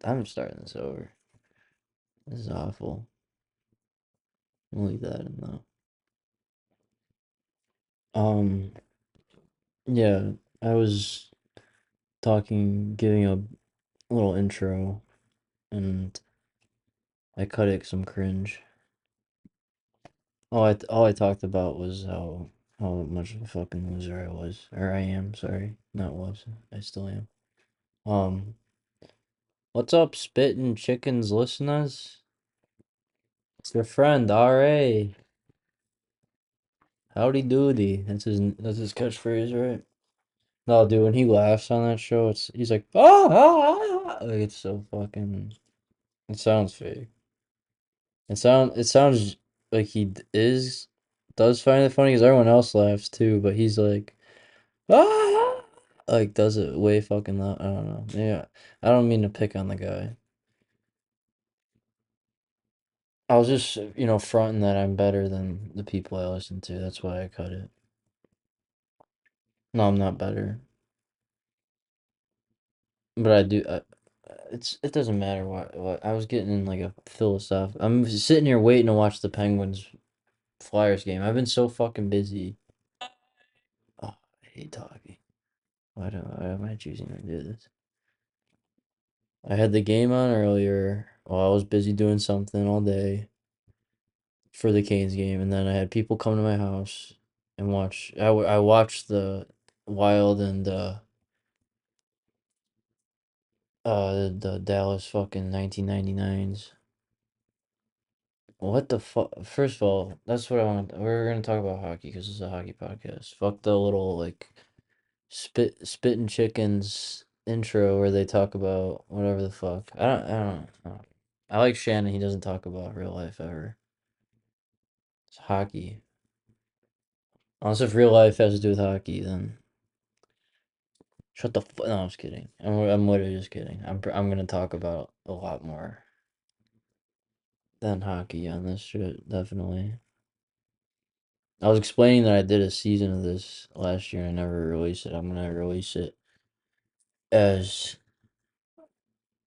I'm starting this over. This is awful. I'll leave that in though. Um, yeah, I was giving a little intro, and I cut it some cringe. All I talked about was how much of a fucking loser I was, or I am. Sorry, not was. I still am. Um, what's up, spittin' chickens listeners? It's your friend R.A. Howdy doody. That's his catchphrase, right? No, dude, when he laughs on that show, he's like, like it's so fucking. It sounds fake. It sounds like does find it funny because everyone else laughs too, but he's like, ah, like does it way fucking loud. I don't know. Yeah, I don't mean to pick on the guy. I was just, fronting that I'm better than the people I listen to. That's why I cut it. No, I'm not better, but I do. It doesn't matter what I was getting in like a philosoph. I'm sitting here waiting to watch the Penguins Flyers game. I've been so fucking busy. Oh, I hate talking. Why am I choosing to do this? I had the game on earlier while I was busy doing something all day for the Canes game, and then I had people come to my house and watch. I watched the Wild and the Dallas fucking 1999s. What the fuck? First of all, that's what I want. We're gonna talk about hockey because it's a hockey podcast. Fuck the little like spitting chickens intro where they talk about whatever the fuck. I don't. I like Shannon. He doesn't talk about real life ever. It's hockey. Unless if real life has to do with hockey, then shut the fuck. No, I'm just kidding. I'm literally just kidding. I'm gonna talk about a lot more than hockey on this shit. Definitely. I was explaining that I did a season of this last year and I never released it. I'm gonna release it as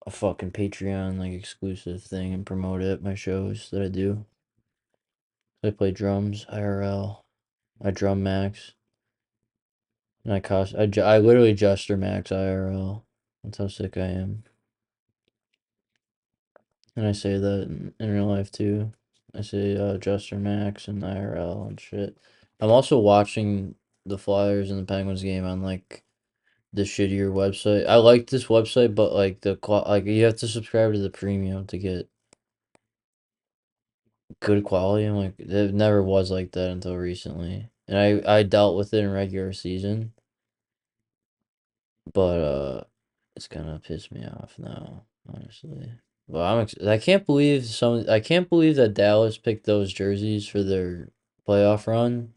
a fucking Patreon like exclusive thing and promote it at my shows that I do. I play drums IRL. I drum max and I literally jester max IRL. That's how sick I am. And I say that in real life too. I say jester max and IRL and shit. I'm also watching the Flyers and the Penguins game on like the shittier website. I like this website, but like like you have to subscribe to the premium to get good quality. I'm like, it never was like that until recently, and I dealt with it in regular season, but it's kind of pissed me off now, honestly. Well, I can't believe that Dallas picked those jerseys for their playoff run.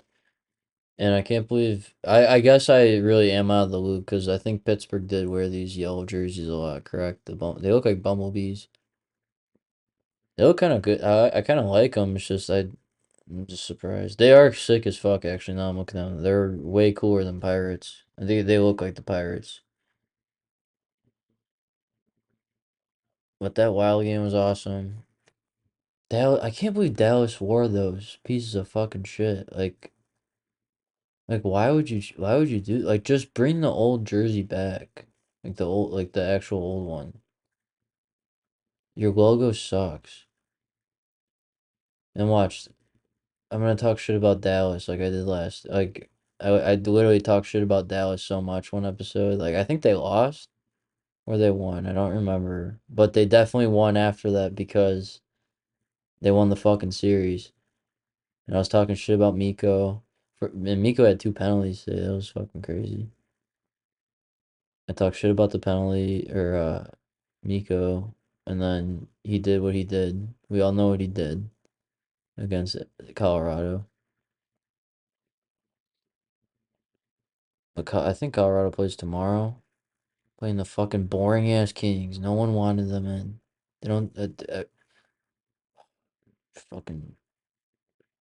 And I can't believe I guess I really am out of the loop because I think Pittsburgh did wear these yellow jerseys a lot, correct? They look like bumblebees. They look kind of good. I kind of like them. It's just I'm just surprised. They are sick as fuck. Actually, now I'm looking at them. They're way cooler than Pirates. I think they look like the Pirates. But that Wild game was awesome. I can't believe Dallas wore those pieces of fucking shit. Like why would you do like just bring the old jersey back, like the actual old one. Your logo sucks. And watch, I'm gonna talk shit about Dallas like I did last. Like I literally talked shit about Dallas so much one episode. Like I think they lost or they won. I don't remember, but they definitely won after that because they won the fucking series. And I was talking shit about Miko. And Miko had two penalties today. That was fucking crazy. I talked shit about the penalty or Miko, and then he did what he did. We all know what he did against Colorado. But I think Colorado plays tomorrow, playing the fucking boring ass Kings. No one wanted them in. They don't. Fucking.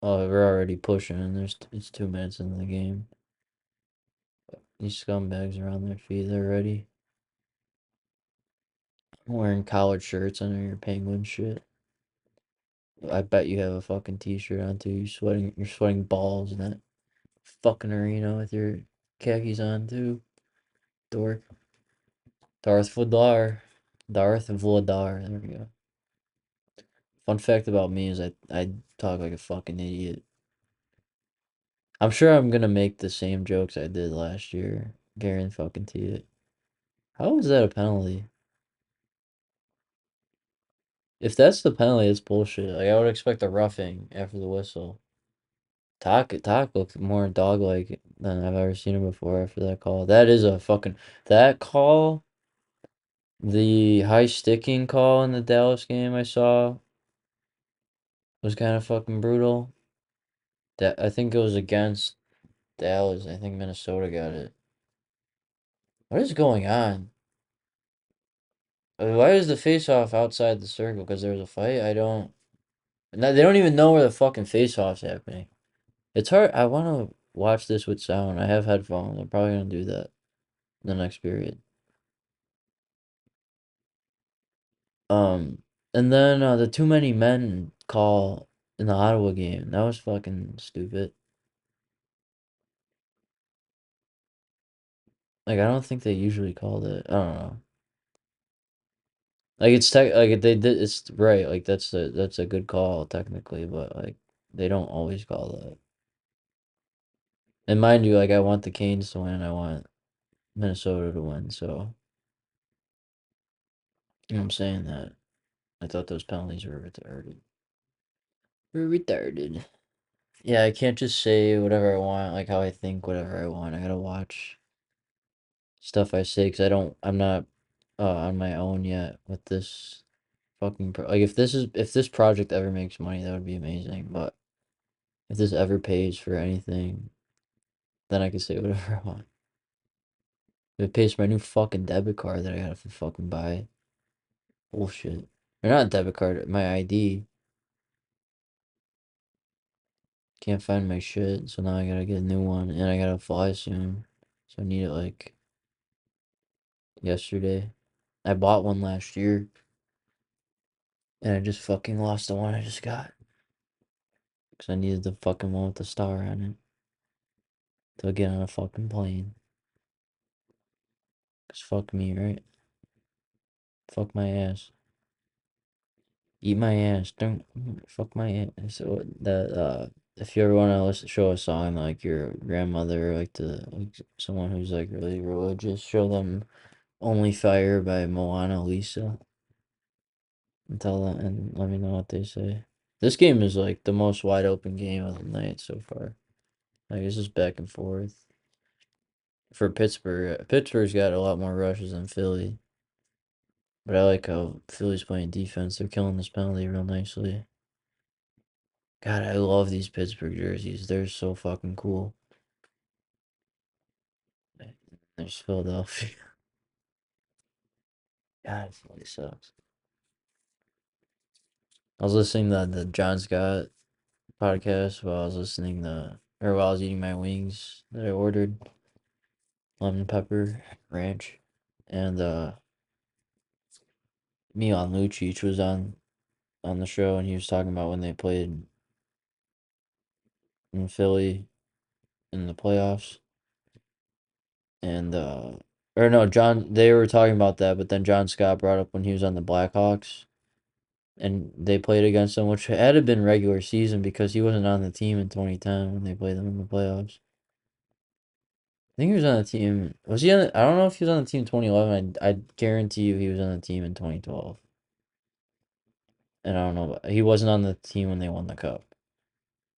Oh, we're already pushing, and it's 2 minutes into the game. These scumbags are on their feet already. Wearing collared shirts under your penguin shit. I bet you have a fucking t-shirt on too. You're sweating balls in that fucking arena with your khakis on too. Dork. Darth Vladar. Darth Vladar. There we go. Fun fact about me is I talk like a fucking idiot. I'm sure I'm gonna make the same jokes I did last year. Guarantee fucking it. How is that a penalty? If that's the penalty, it's bullshit. Like I would expect a roughing after the whistle. Talk looked more dog-like than I've ever seen him before after that call. That is a fucking that call. The high sticking call in the Dallas game I saw was kind of fucking brutal. That I think it was against Dallas. I think Minnesota got it. What is going on? Why is the face-off outside the circle? Because there was a fight? I don't. No, they don't even know where the fucking face-off's happening. It's hard. I want to watch this with sound. I have headphones. I'm probably gonna do that in the next period. Um, and then the too many men call in the Ottawa game. That was fucking stupid. Like I don't think they usually called it. I don't know. Like like they did. It's right. Like that's a good call technically, but like they don't always call that. And mind you, like I want the Canes to win. I want Minnesota to win. So you know what I'm saying that I thought those penalties were retarded. Were retarded. Yeah, I can't just say whatever I want, like how I think whatever I want. I gotta watch stuff I say because I'm not on my own yet with this like if this project ever makes money, that would be amazing. But if this ever pays for anything, then I can say whatever I want. If it pays for my new fucking debit card that I gotta fucking buy, bullshit. Or not a debit card, my ID. Can't find my shit, so now I gotta get a new one, and I gotta fly soon, so I need it like yesterday. I bought one last year, and I just fucking lost the one I just got. Because I needed the fucking one with the star on it to get on a fucking plane. Because fuck me, right? Fuck my ass. Eat my ass. Don't fuck my ass. So if you ever want to listen, show a song like your grandmother, like someone who's like really religious, show them "Only Fire" by Moana Lisa, and tell them and let me know what they say. This game is like the most wide open game of the night so far. Like it's just back and forth. For Pittsburgh, Pittsburgh's got a lot more rushes than Philly. But I like how Philly's playing defense. They're killing this penalty real nicely. God, I love these Pittsburgh jerseys. They're so fucking cool. There's Philadelphia. God, Philly sucks. I was listening to the John Scott podcast while I was while I was eating my wings that I ordered, lemon pepper ranch, and Milan Lucic was on the show, and he was talking about when they played in Philly in the playoffs, and or no, they were talking about that, but then John Scott brought up when he was on the Blackhawks and they played against him, which had to been regular season because he wasn't on the team in 2010 when they played them in the playoffs. I think he was on the team. Was he on? I don't know if he was on the team in 2011. I guarantee you he was on the team in 2012. And I don't know. He wasn't on the team when they won the cup.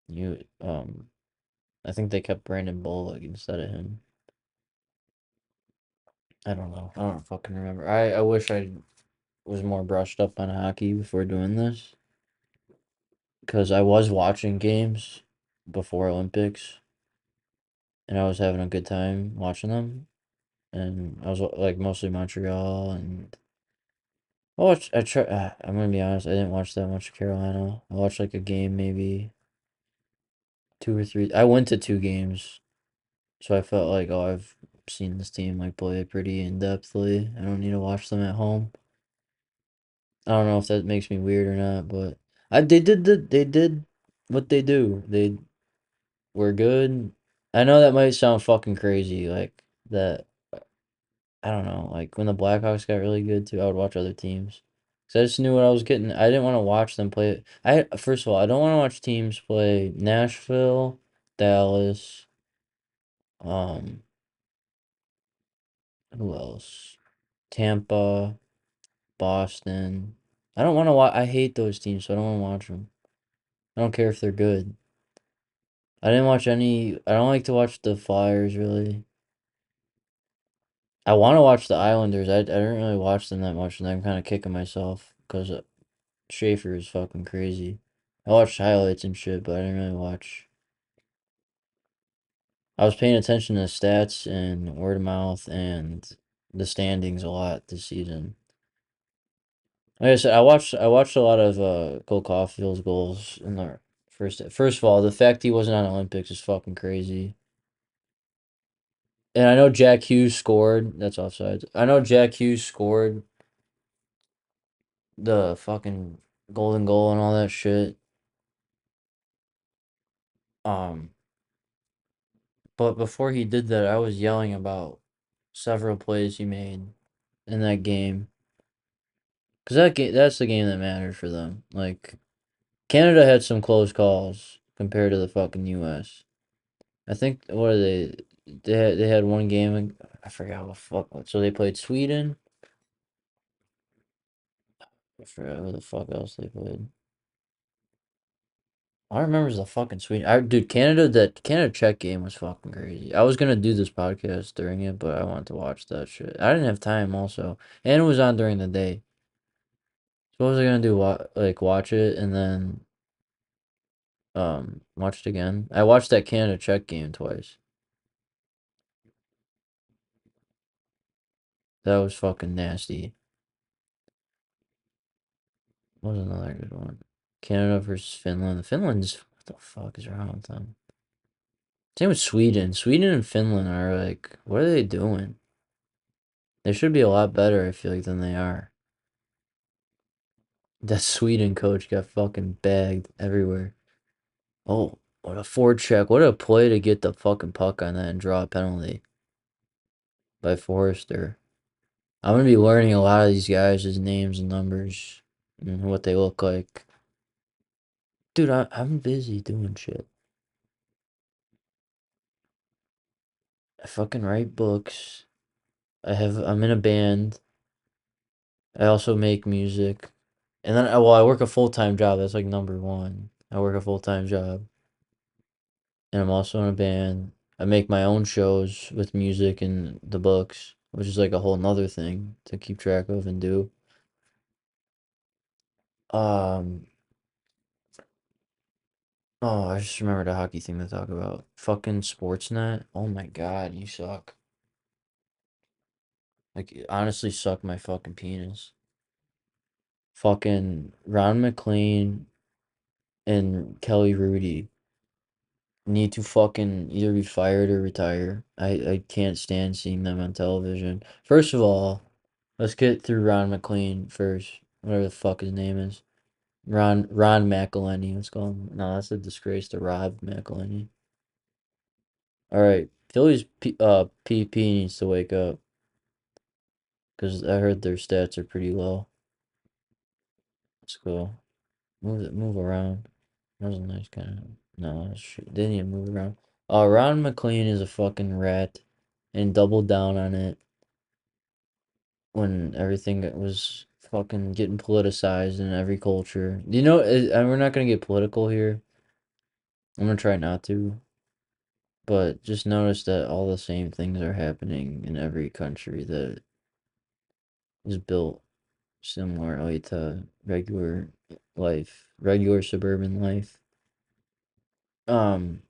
You I think they kept Brandon Bullock instead of him. I don't know. I don't fucking remember. I wish I was more brushed up on hockey before doing this because I was watching games before Olympics and I was having a good time watching them. And I was like mostly Montreal and I try. I'm gonna be honest. I didn't watch that much Carolina. I watched like a game, maybe two or three. I went to two games, so I felt like I've seen this team like play pretty in depthly. I don't need to watch them at home. I don't know if that makes me weird or not, but they did what they do. They were good. I know that might sound fucking crazy, like that. I don't know, like when the Blackhawks got really good too, I would watch other teams. Cause I just knew what I was getting. I didn't want to watch them play. I first of all, I don't want to watch teams play Nashville, Dallas, um, who else? Tampa, Boston. I don't want to watch. I hate those teams, so I don't want to watch them. I don't care if they're good. I didn't watch any. I don't like to watch the Flyers really. I want to watch the Islanders. I didn't really watch them that much, and I'm kind of kicking myself because Schaefer is fucking crazy. I watched highlights and shit, but I didn't really watch. I was paying attention to stats and word of mouth and the standings a lot this season. Like I said, I watched a lot of Cole Caulfield's goals in the first. First of all, the fact he wasn't on Olympics is fucking crazy. And I know Jack Hughes scored. That's offsides. I know Jack Hughes scored the fucking golden goal and all that shit. Um, but before he did that, I was yelling about several plays he made in that game. Cause that's the game that mattered for them. Like Canada had some close calls compared to the fucking U.S. I think what are they? They had one game. I forgot what fuck. So they played Sweden. I forgot who the fuck else they played. All I remember is the fucking Sweden. Dude, that Canada Czech game was fucking crazy. I was gonna do this podcast during it, but I wanted to watch that shit. I didn't have time also, and it was on during the day. So what was I gonna do? Watch it and then watch it again. I watched that Canada Czech game twice. That was fucking nasty. What was another good one? Canada versus Finland. Finland's what the fuck is wrong with them? Same with Sweden. Sweden and Finland are like, what are they doing? They should be a lot better, I feel like, than they are. That Sweden coach got fucking bagged everywhere. Oh, what a forecheck. What a play to get the fucking puck on that and draw a penalty by Forrester. I'm going to be learning a lot of these guys' names and numbers and what they look like. Dude, I'm busy doing shit. I fucking write books. I'm in a band. I also make music. And then, well, I work a full-time job. That's like number one. I work a full-time job. And I'm also in a band. I make my own shows with music and the books, which is like a whole nother thing to keep track of and do. Um, oh, I just remembered a hockey thing to talk about. Fucking Sportsnet. Oh my God, you suck. Like, you honestly suck my fucking penis. Fucking Ron McLean and Kelly Rudy need to fucking either be fired or retire. I can't stand seeing them on television. First of all, let's get through Ron McLean first. Whatever the fuck his name is. Ron McElhenney, let's call him. No, that's a disgrace to Rob McElhenney. Alright. Philly's PP needs to wake up. Because I heard their stats are pretty low. Let's go. Move around. That was a nice kind of. No, shit. They need to move around. Ron McLean is a fucking rat and doubled down on it when everything was fucking getting politicized in every culture. You know, we're not gonna get political here. I'm gonna try not to, but just notice that all the same things are happening in every country that is built similarly to regular life, regular suburban life. Um,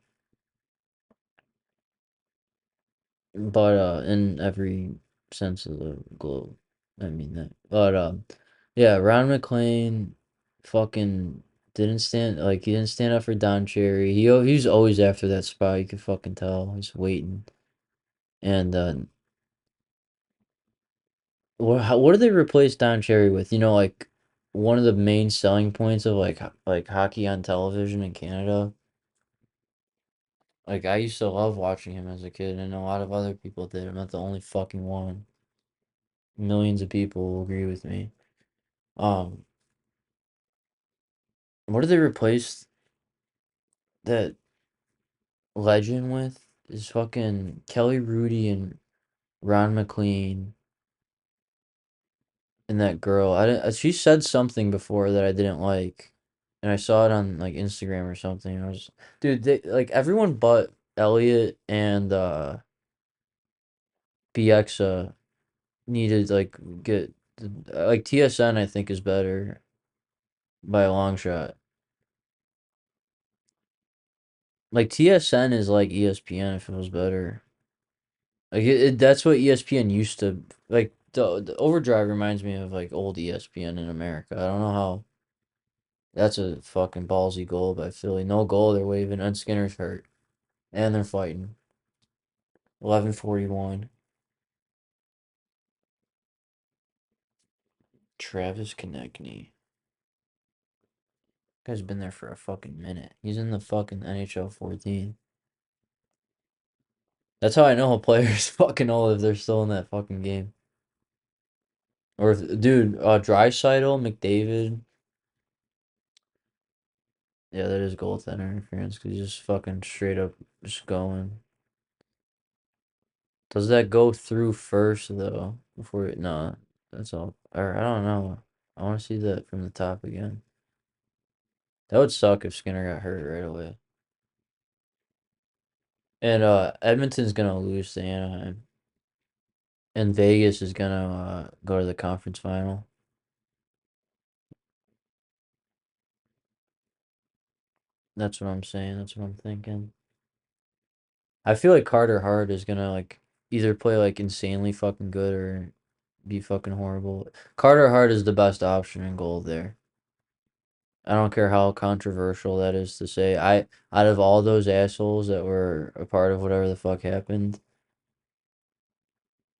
but in every sense of the globe. I mean that. But yeah, Ron McLean fucking didn't stand like he didn't stand up for Don Cherry. He's always after that spot. You can fucking tell. He's waiting. And what do they replace Don Cherry with? You know, like one of the main selling points of like hockey on television in Canada. Like I used to love watching him as a kid, and a lot of other people did. I'm not the only fucking one. Millions of people will agree with me. Um, what did they replace that legend with? Is fucking Kelly Rudy and Ron McLean and that girl. I didn't, she said something before that I didn't like, and I saw it on like Instagram or something. I was, dude, they like everyone but Elliot and BX needed like get like TSN I think is better by a long shot. Like TSN is like ESPN if it was better. Like that's what ESPN used to like. The Overdrive reminds me of like old ESPN in America. I don't know how. That's a fucking ballsy goal by Philly. No goal, they're waving, and Skinner's hurt, and they're fighting. 11:41. Travis Konechny. Guy's been there for a fucking minute. He's in the fucking NHL 14. That's how I know a player's fucking old if they're still in that fucking game. Or if, dude, Draisaitl, McDavid. Yeah, that is goaltender interference because he's just fucking straight up just going. Does that go through first though? Before it, no, that's all. Or I don't know. I want to see that from the top again. That would suck if Skinner got hurt right away. And Edmonton's gonna lose to Anaheim, and Vegas is gonna go to the conference final. That's what I'm saying. That's what I'm thinking. I feel like Carter Hart is gonna like either play like insanely fucking good or be fucking horrible. Carter Hart is the best option in goal there. I don't care how controversial that is to say. I out of all those assholes that were a part of whatever the fuck happened,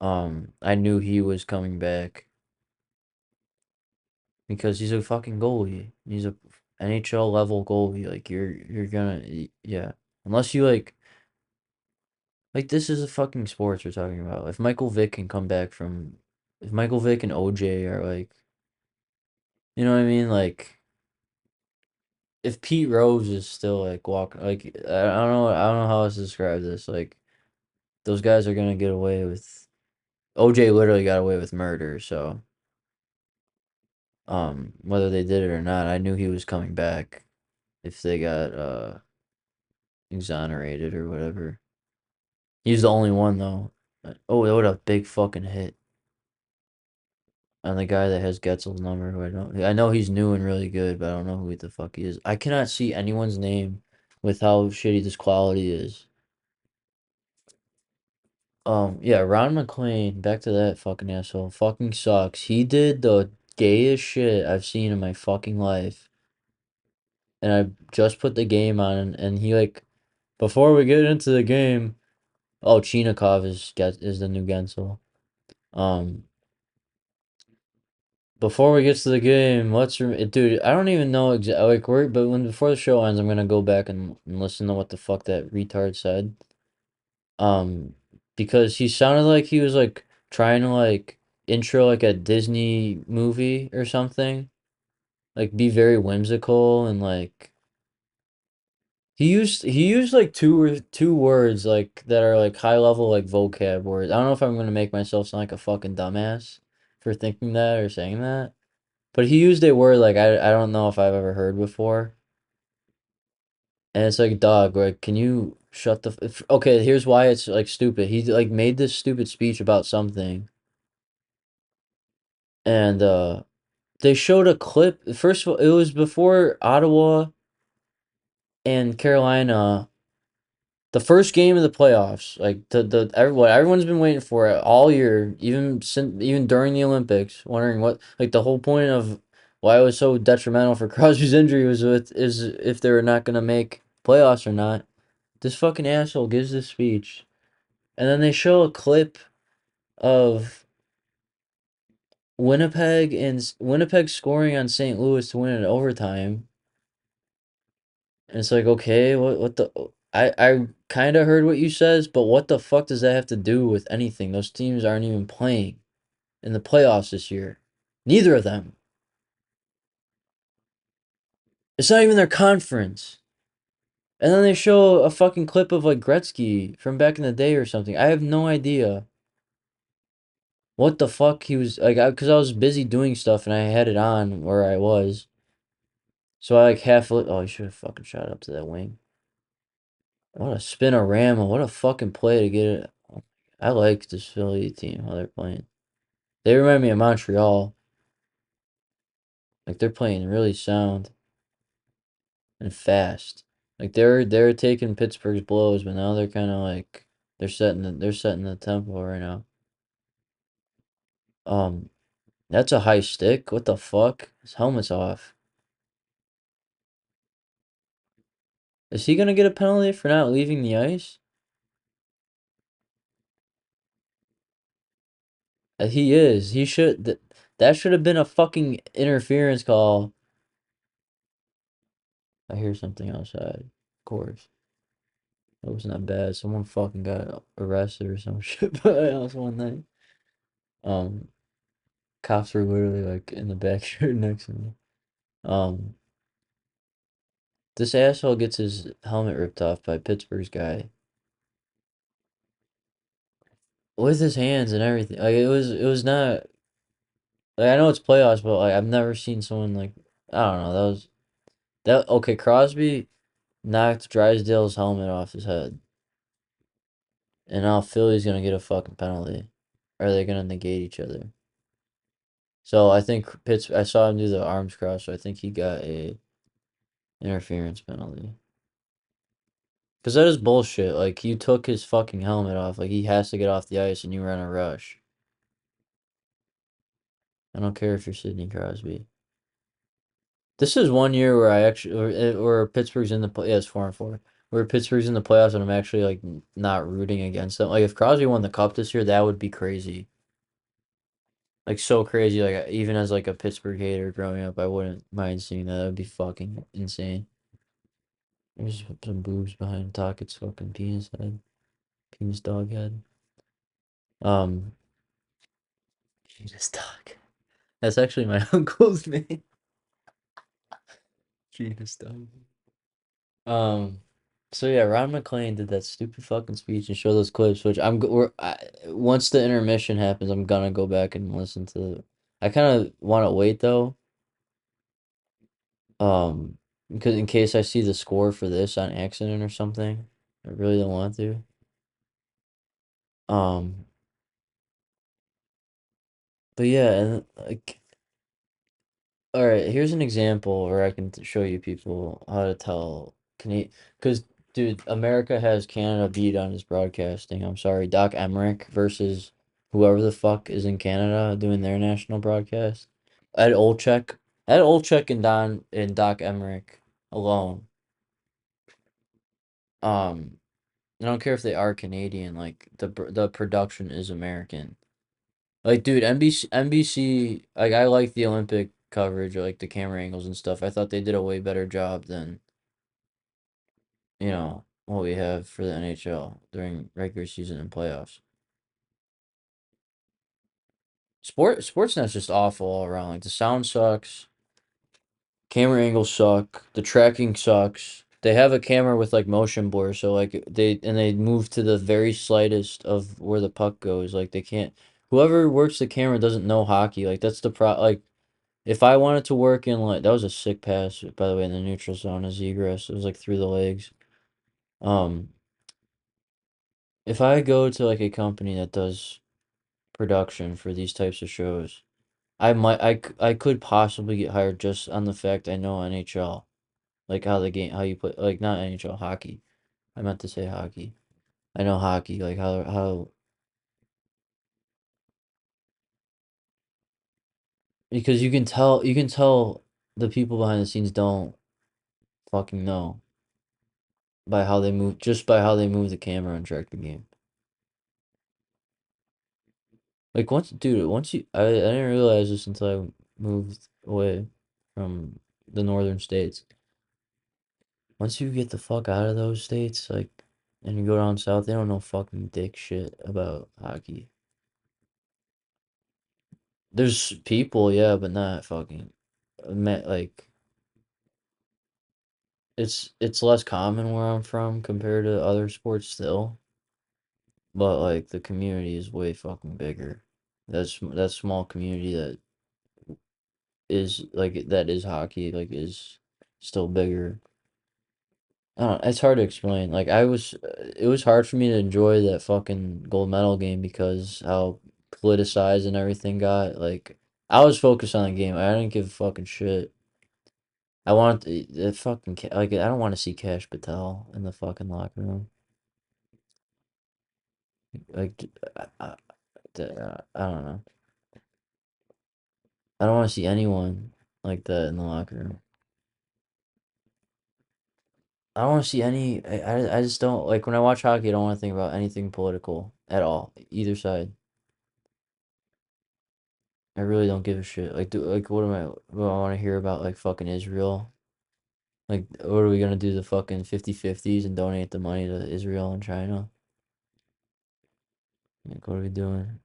I knew he was coming back because he's a fucking goalie. He's a NHL level goalie. Like you're gonna yeah. Unless you like this is a fucking sports we're talking about. If Michael Vick can come back from if Michael Vick and OJ are like you know what I mean? Like if Pete Rose is still like walking like I don't know how else to describe this. Like those guys are gonna get away with OJ literally got away with murder, so whether they did it or not, I knew he was coming back if they got exonerated or whatever. He's the only one though. Oh, what a big fucking hit on the guy that has Getzel's number who I know he's new and really good, but I don't know who the fuck he is. I cannot see anyone's name with how shitty this quality is. Yeah, Ron McLean, back to that fucking asshole. Fucking sucks. He did the gayest shit I've seen in my fucking life. And I just put the game on and he like before we get into the game, oh Chinikov is the new Gensel. Um Before we get to the game, dude, I don't even know exactly like but when before the show ends, I'm gonna go back and listen to what the fuck that retard said. Um, because he sounded like he was like trying to like intro like a Disney movie or something. Like be very whimsical and like he used like two words like that are like high level like vocab words. I don't know if I'm gonna make myself sound like a fucking dumbass for thinking that or saying that. But he used a word like I don't know if I've ever heard before. And it's like, dog, like, can you shut the okay, here's why it's like stupid. He like made this stupid speech about something and they showed a clip. First of all, it was before Ottawa and Carolina, the first game of the playoffs. Like what everyone's been waiting for it all year, even during the Olympics, wondering what like the whole point of why it was so detrimental for Crosby's injury is if they were not gonna make playoffs or not. This fucking asshole gives this speech, and then they show a clip of Winnipeg scoring on St. Louis to win in overtime. And it's like, okay, what the I kind of heard what you says, but what the fuck does that have to do with anything? Those teams aren't even playing in the playoffs this year. Neither of them. It's not even their conference. And then they show a fucking clip of like Gretzky from back in the day or something. I have no idea what the fuck he was like, because I was busy doing stuff and I had it on where I was. So I like oh, he should have fucking shot up to that wing. What a spinorama. What a fucking play to get it. I like this Philly team, how they're playing. They remind me of Montreal. Like they're playing really sound and fast. Like they're taking Pittsburgh's blows, but now they're kind of like they're setting the tempo right now. Um, that's a high stick. What the fuck? His helmet's off. Is he gonna get a penalty for not leaving the ice? He is. He should. That should have been a fucking interference call. I hear something outside. Of course. It wasn't that bad. Someone fucking got arrested or some shit by us one night. Um, Cops were literally like in the backyard next to me. Um, this asshole gets his helmet ripped off by Pittsburgh's guy with his hands and everything. Like it was not. Like I know it's playoffs, but like I've never seen someone like I don't know. That okay. Crosby knocked Drysdale's helmet off his head, and now Philly's gonna get a fucking penalty. Or are they gonna negate each other? So I think I saw him do the arms cross, so I think he got a interference penalty. Cause that is bullshit. Like you took his fucking helmet off. Like he has to get off the ice, and you ran a rush. I don't care if you're Sidney Crosby. This is one year where I actually, where Pittsburgh's in the play. Yeah, it's 4-4. Where Pittsburgh's in the playoffs, and I'm actually like not rooting against them. Like if Crosby won the cup this year, that would be crazy. Like so crazy. Like even as like a Pittsburgh hater growing up, I wouldn't mind seeing that. That would be fucking insane. There's some boobs behind Tockett's fucking penis head. Penis dog head. Um, penis dog. That's actually my uncle's name. Penis dog. Um, so yeah, Ron McClain did that stupid fucking speech and show those clips, which once the intermission happens, I'm gonna go back and listen to. I kind of want to wait though, um, because in case I see the score for this on accident or something, I really don't want to. Um, but yeah, and like all right, here's an example where I can show you people how to tell Canadian, because dude, America has Canada beat on his broadcasting. I'm sorry, Doc Emmerich versus whoever the fuck is in Canada doing their national broadcast. Ed Olczyk, Ed Olczyk and Doc Emmerich alone. I don't care if they are Canadian. Like the production is American. Like, dude, NBC, like, I like the Olympic coverage, or, like, the camera angles and stuff. I thought they did a way better job than, what we have for the NHL during regular season and playoffs. Sportsnet's just awful all around. Like, the sound sucks, camera angles suck, the tracking sucks. They have a camera with, like, motion blur, so, like, they move to the very slightest of where the puck goes. Like, they can't, whoever works the camera doesn't know hockey. Like, that's like, if I wanted to work in like that was a sick pass by the way in the neutral zone as egress. It was like through the legs. Um, if I go to like a company that does production for these types of shows, I could possibly get hired just on the fact I know NHL, like how you play like not NHL hockey. I meant to say hockey. I know hockey like how because you can tell the people behind the scenes don't fucking know by how they move just by how they move the camera and track the game. Like I didn't realize this until I moved away from the northern states. Once you get the fuck out of those states, like, and you go down south, they don't know fucking dick shit about hockey. There's people, yeah, but not fucking, like, it's less common where I'm from compared to other sports still, but like the community is way fucking bigger. That small community that is hockey, like, is still bigger. I don't know, it's hard to explain. Like, it was hard for me to enjoy that fucking gold medal game because how politicized and everything got. Like, I was focused on the game. I didn't give a fucking shit. I want the fucking like, I don't want to see Cash Patel in the fucking locker room. Like, I don't know. I don't want to see anyone like that in the locker room. I don't want to see any. I just don't like when I watch hockey. I don't want to think about anything political at all, either side. I really don't give a shit. Like, what am I? What I want to hear about, like, fucking Israel? Like, what are we gonna do? The fucking 50-50s and donate the money to Israel and China? Like, what are we doing?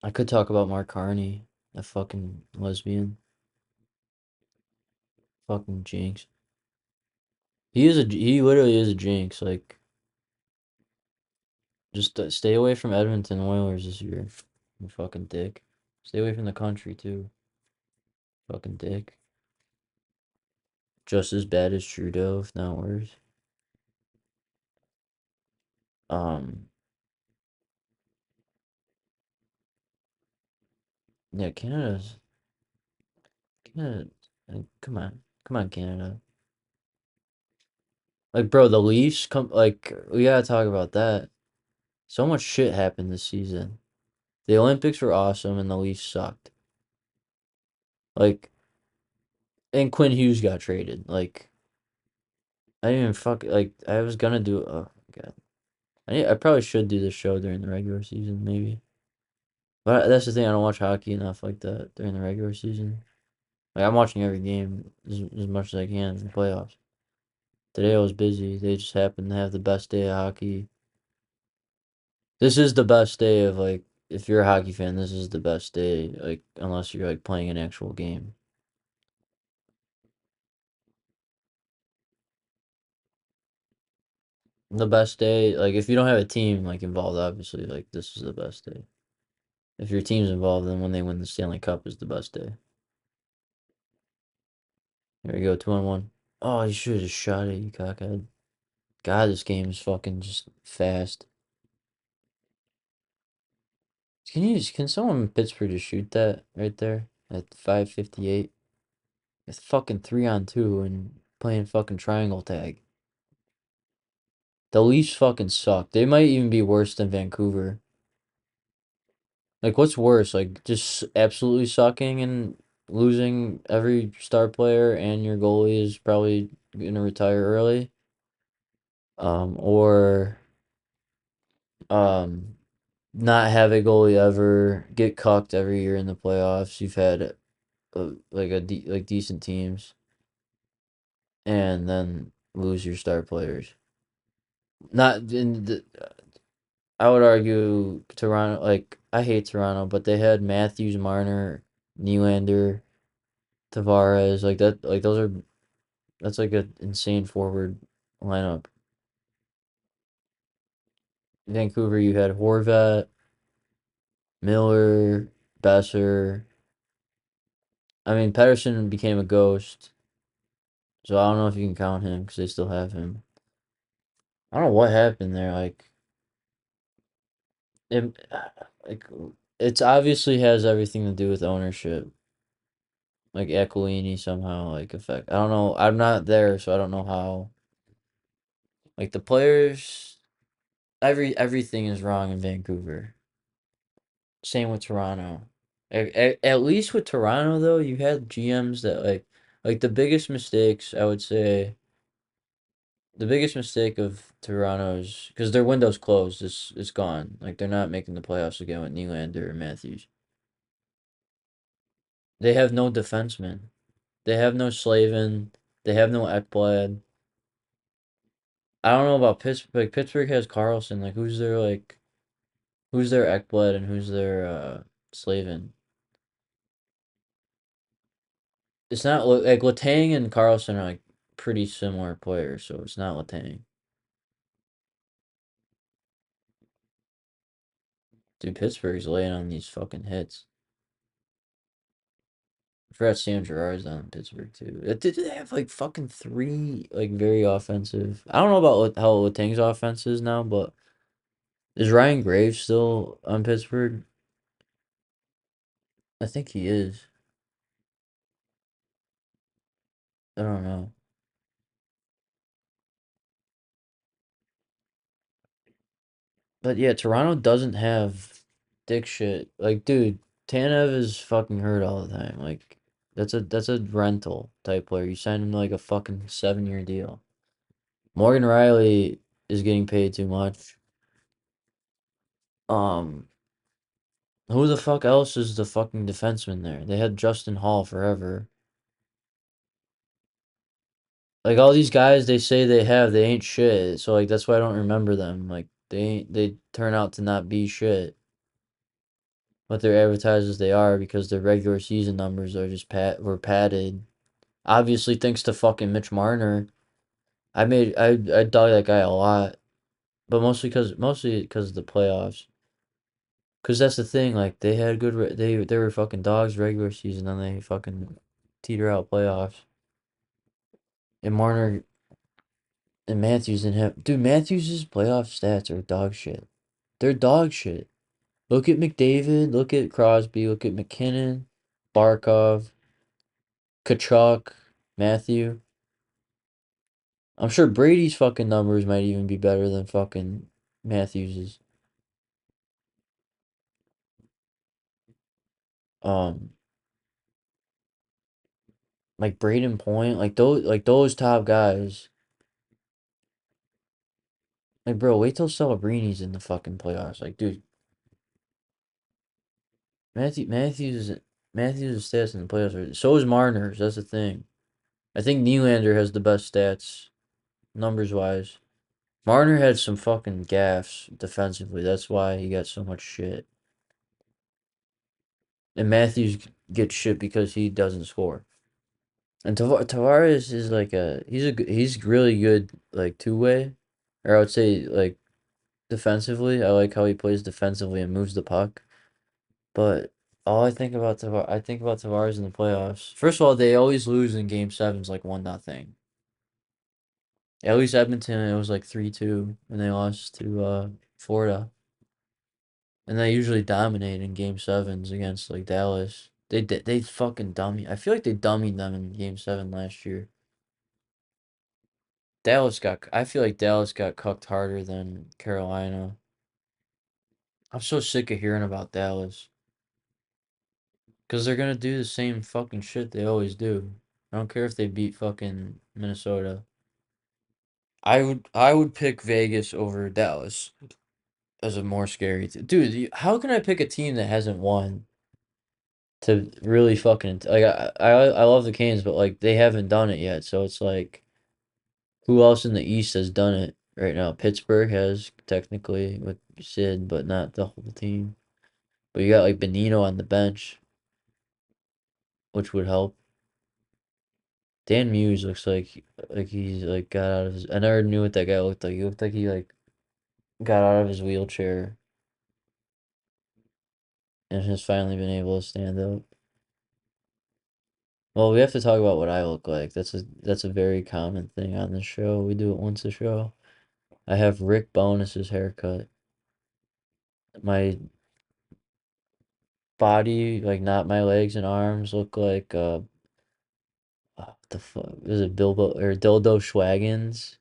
I could talk about Mark Carney, a fucking lesbian, fucking jinx. He literally is a jinx. Like, just stay away from Edmonton Oilers this year. You fucking dick. Stay away from the country too. Fucking dick. Just as bad as Trudeau, if not worse. Um, yeah, Canada. Come on, Canada. Like, bro, the Leafs come. Like, we gotta talk about that. So much shit happened this season. The Olympics were awesome, and the Leafs sucked. Like, and Quinn Hughes got traded. Like, I didn't even like. I was gonna do. Oh god, I probably should do this show during the regular season, maybe. But that's the thing. I don't watch hockey enough like that during the regular season. Like, I'm watching every game as much as I can in the playoffs. Today I was busy. They just happened to have the best day of hockey. This is the best day of, like, if you're a hockey fan, this is the best day, like, unless you're, like, playing an actual game. The best day, like, if you don't have a team, like, involved, obviously, like, this is the best day. If your team's involved, then when they win the Stanley Cup is the best day. Here we go, 2-on-1. Oh, you should have just shot it, you cockhead. God, this game is fucking just fast. Can someone in Pittsburgh just shoot that right there at 5:58? It's fucking 3-on-2 and playing fucking triangle tag. The Leafs fucking suck. They might even be worse than Vancouver. Like, what's worse? Like, just absolutely sucking and losing every star player and your goalie is probably gonna retire early? Or um not have a goalie ever get cucked every year in the playoffs. You've had like decent teams and then lose your star players. Not in the I would argue Toronto. Like, I hate Toronto, but they had Matthews, Marner, Nylander, Tavares. Like that. Like, that's like an insane forward lineup. Vancouver, you had Horvat, Miller, Besser. I mean, Pedersen became a ghost, so I don't know if you can count him because they still have him. I don't know what happened there. It, like, it's obviously has everything to do with ownership. Like, Aquilini somehow, like, affect. I don't know. I'm not there, so I don't know how. Like, the players, everything is wrong in Vancouver. Same with Toronto. At least with Toronto, though, you had GMs that, like the biggest mistakes, I would say, The biggest mistake of Toronto's because their window's closed. It's gone. Like they're not making the playoffs again with Nylander or Matthews. They have no defensemen. They have no Slavin. They have no Ekblad. I don't know about Pittsburgh. Like Pittsburgh has Carlson. Like who's their Ekblad and who's their Slavin? It's not like Letang and Carlson are like pretty similar players, so it's not Letang. Dude, Pittsburgh's laying on these fucking hits. I forgot Sam Girard's down in Pittsburgh too. Did they have like fucking three like very offensive? I don't know about how Letang's offense is now, but is Ryan Graves still on Pittsburgh? I think he is. I don't know. But yeah, Toronto doesn't have dick shit. Like, dude, Tanev is fucking hurt all the time. Like, that's a rental type player. You sign him to like a fucking 7-year deal. Morgan Riley is getting paid too much. Um, who the fuck else is the fucking defenseman there? They had Justin Hall forever. Like all these guys they say they have, they ain't shit. So like that's why I don't remember them. Like they turn out to not be shit. What they're advertised as they are because their regular season numbers are just were padded. Obviously, thanks to fucking Mitch Marner, I dog that guy a lot, but mostly because of the playoffs. Cause that's the thing, like they had they were fucking dogs regular season, then they fucking teeter out playoffs. And Marner and Matthews and him, dude, Matthews' playoff stats are dog shit. They're dog shit. Look at McDavid, look at Crosby, look at McKinnon, Barkov, Kachuk, Matthew. I'm sure Brady's fucking numbers might even be better than fucking Matthews's. Um, like Braden Point, like those top guys. Like, bro, wait till Celebrini's in the fucking playoffs. Like, dude, Matthews' stats in the playoffs so is Marner's. That's the thing. I think Nylander has the best stats numbers wise. Marner had some fucking gaffes defensively. That's why he got so much shit. And Matthews gets shit because he doesn't score. And Tavares is like he's really good like two way, or I would say like defensively. I like how he plays defensively and moves the puck. But all I think about Tavares in the playoffs. First of all, they always lose in game sevens like 1-0. At least Edmonton it was like 3-2 when they lost to Florida. And they usually dominate in game sevens against like Dallas. They fucking dummy. I feel like they dummied them in game 7 last year. I feel like Dallas got cucked harder than Carolina. I'm so sick of hearing about Dallas. Because they're going to do the same fucking shit they always do. I don't care if they beat fucking Minnesota. I would pick Vegas over Dallas as a more scary dude. How can I pick a team that hasn't won to really fucking like I love the Canes, but like they haven't done it yet. So it's like who else in the East has done it right now? Pittsburgh has technically with Sid, but not the whole team. But you got like Benino on the bench, which would help. Dan Muse looks like he's like got out of his. I never knew what that guy looked like. He looked like he like got out of his wheelchair and has finally been able to stand up. Well, we have to talk about what I look like. That's a very common thing on this show. We do it once a show. I have Rick Bonus's haircut. My body, like not my legs and arms, look like what the fuck is it Bilbo or Dildo Schwaggins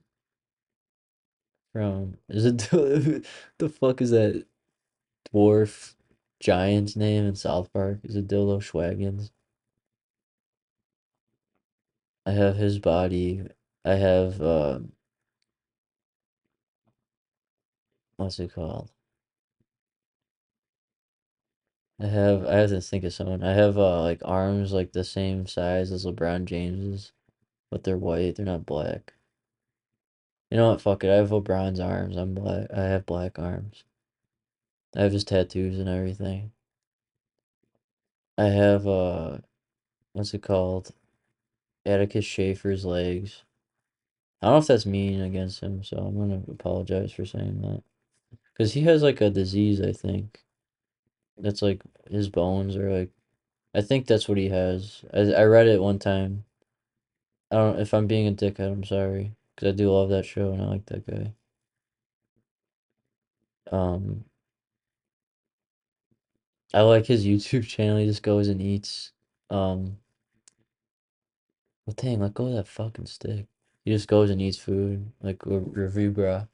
from is it the fuck is that dwarf giant's name in South Park? Is it Dildo Schwaggins? I have his body. I have what's it called? I have to think of someone. I have like arms like the same size as LeBron James's, but they're white. They're not black. You know what? Fuck it. I have LeBron's arms. I'm black. I have black arms. I have his tattoos and everything. I have what's it called? Atticus Schaefer's legs. I don't know if that's mean against him, so I'm gonna apologize for saying that. Cause he has like a disease, I think. That's like his bones are like. I think that's what he has. I read it one time. I don't. If I'm being a dickhead, I'm sorry. Cause I do love that show and I like that guy. Um, I like his YouTube channel. He just goes and eats. Um, well, dang, let go of that fucking stick. He just goes and eats food, like a review, bro,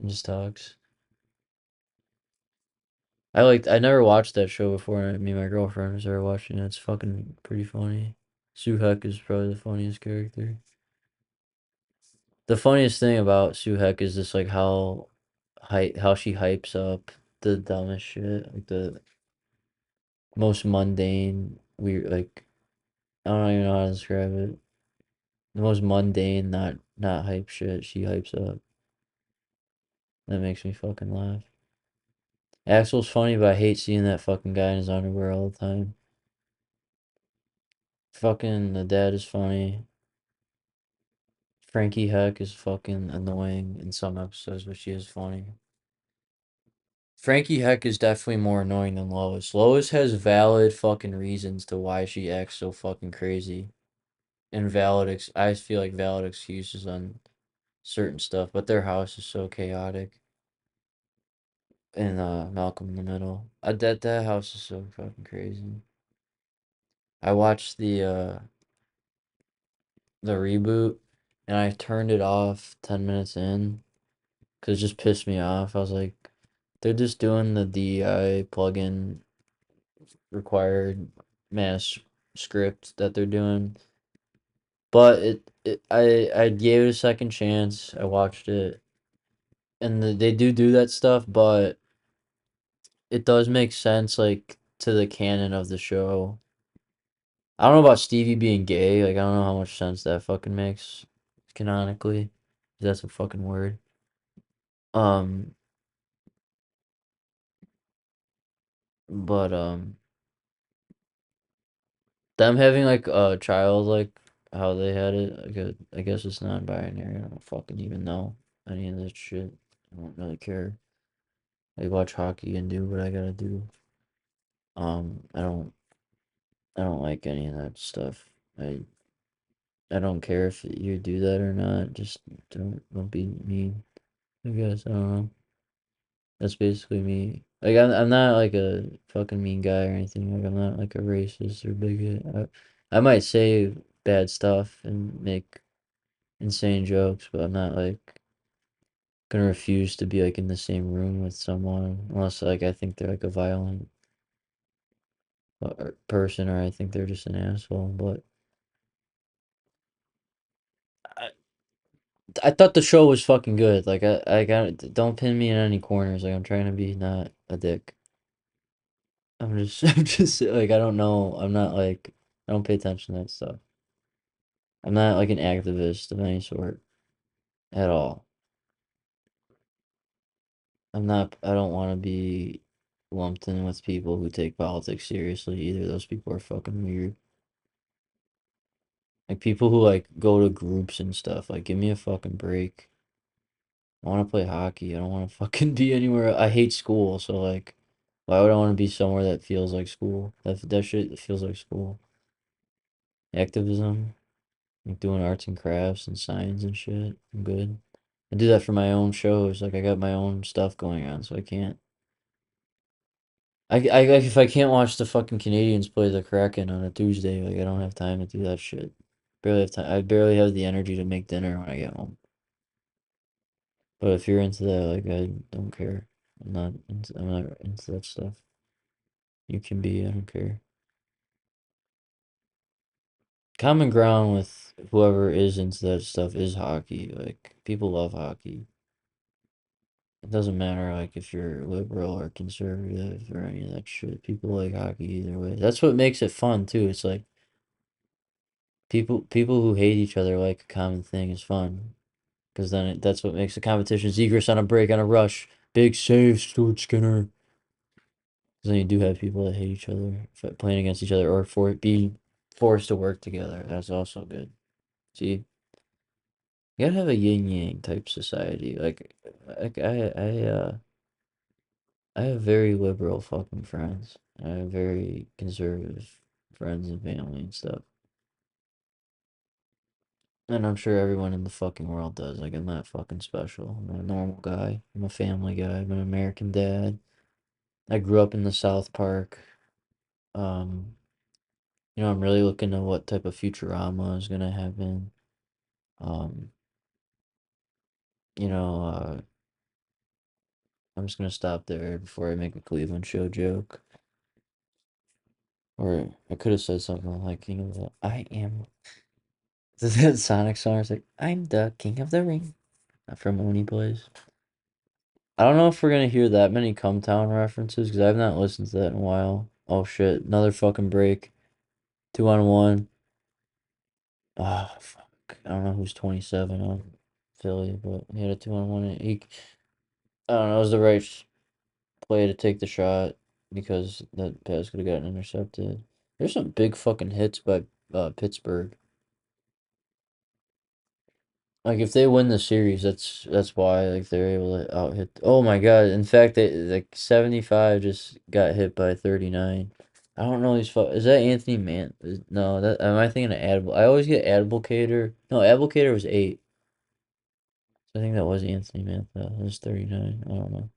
and just talks. I never watched that show before. Me and my girlfriend started watching it. It's fucking pretty funny. Sue Heck is probably the funniest character. The funniest thing about Sue Heck is just like how she hypes up the dumbest shit, like the most mundane, weird, like I don't even know how to describe it. The most mundane, not hype shit she hypes up. That makes me fucking laugh. Axel's funny, but I hate seeing that fucking guy in his underwear all the time. Fucking the dad is funny. Frankie Heck is fucking annoying in some episodes, but she is funny. Frankie Heck is definitely more annoying than Lois. Lois has valid fucking reasons to why she acts so fucking crazy. And I feel like valid excuses on certain stuff, but their house is so chaotic. And Malcolm in the Middle. That house is so fucking crazy. I watched the reboot and I turned it off 10 minutes in because it just pissed me off. I was like, they're just doing the DEI plugin required mass script that they're doing. But I gave it a second chance. I watched it, and they do that stuff, but it does make sense like to the canon of the show. I don't know about Stevie being gay. Like I don't know how much sense that fucking makes canonically. If that's a fucking word. Um, but them having like a child like how they had it, I guess it's non-binary. I don't fucking even know any of that shit. I don't really care. I watch hockey and do what I gotta do. I don't like any of that stuff. I don't care if you do that or not. Just don't be mean. I guess I don't know. That's basically me. Like I'm not like a fucking mean guy or anything. Like I'm not like a racist or bigot. I might say bad stuff and make insane jokes, but I'm not like gonna refuse to be like in the same room with someone unless like I think they're like a violent person or I think they're just an asshole. But I, I thought the show was fucking good. Like I got don't pin me in any corners. Like I'm trying to be not a dick. I'm just I'm just like I don't know. I'm not like I don't pay attention to that stuff. I'm not like an activist of any sort at all. I don't want to be lumped in with people who take politics seriously either. Those people are fucking weird. Like people who like go to groups and stuff. Like give me a fucking break. I want to play hockey. I don't want to fucking be anywhere. I hate school, so like why would I want to be somewhere that feels like school? That shit feels like school. Activism, like doing arts and crafts and science and shit. I'm good. I do that for my own shows. Like I got my own stuff going on, so I can't. I like if I can't watch the fucking Canadians play the Kraken on a Tuesday, like I don't have time to do that shit. Barely have time. I barely have the energy to make dinner when I get home. But if you're into that, like I don't care. I'm not into that stuff. You can be. I don't care. Common ground with whoever is into that stuff is hockey. Like people love hockey. It doesn't matter like if you're liberal or conservative or any of that shit. People like hockey either way. That's what makes it fun too. It's like people who hate each other like a common thing is fun because then that's what makes the competition. Zegras on a break on a rush, big save, Stuart Skinner. 'Cause then you do have people that hate each other, playing against each other, or being forced to work together. That's also good. See, you gotta have a yin yang type society. Like I have very liberal fucking friends. I have very conservative friends and family and stuff. And I'm sure everyone in the fucking world does. Like, I'm not fucking special. I'm a normal guy. I'm a family guy. I'm an American dad. I grew up in the South Park. Um, I'm really looking at what type of Futurama is gonna happen. Um, you know, I'm just gonna stop there before I make a Cleveland show joke. Or I could have said something like, I am. That Sonic song is like, I'm the king of the ring. From Oni Boys. I don't know if we're gonna hear that many Come Town references because I've not listened to that in a while. Oh shit, another fucking break. 2-on-1. Ah, fuck. I don't know who's 27 on Philly, but he had a 2-on-1. And I don't know, it was the right play to take the shot because that pass could have gotten intercepted. There's some big fucking hits by Pittsburgh. Like if they win the series, that's why like they're able to out hit. Oh my God! In fact, they like 75 just got hit by 39. I don't know is that Anthony Man? No, that am I thinking of Adable? I always get Advocator. No, Advocator was 8. So I think that was Anthony Mantha. It was 39. I don't know.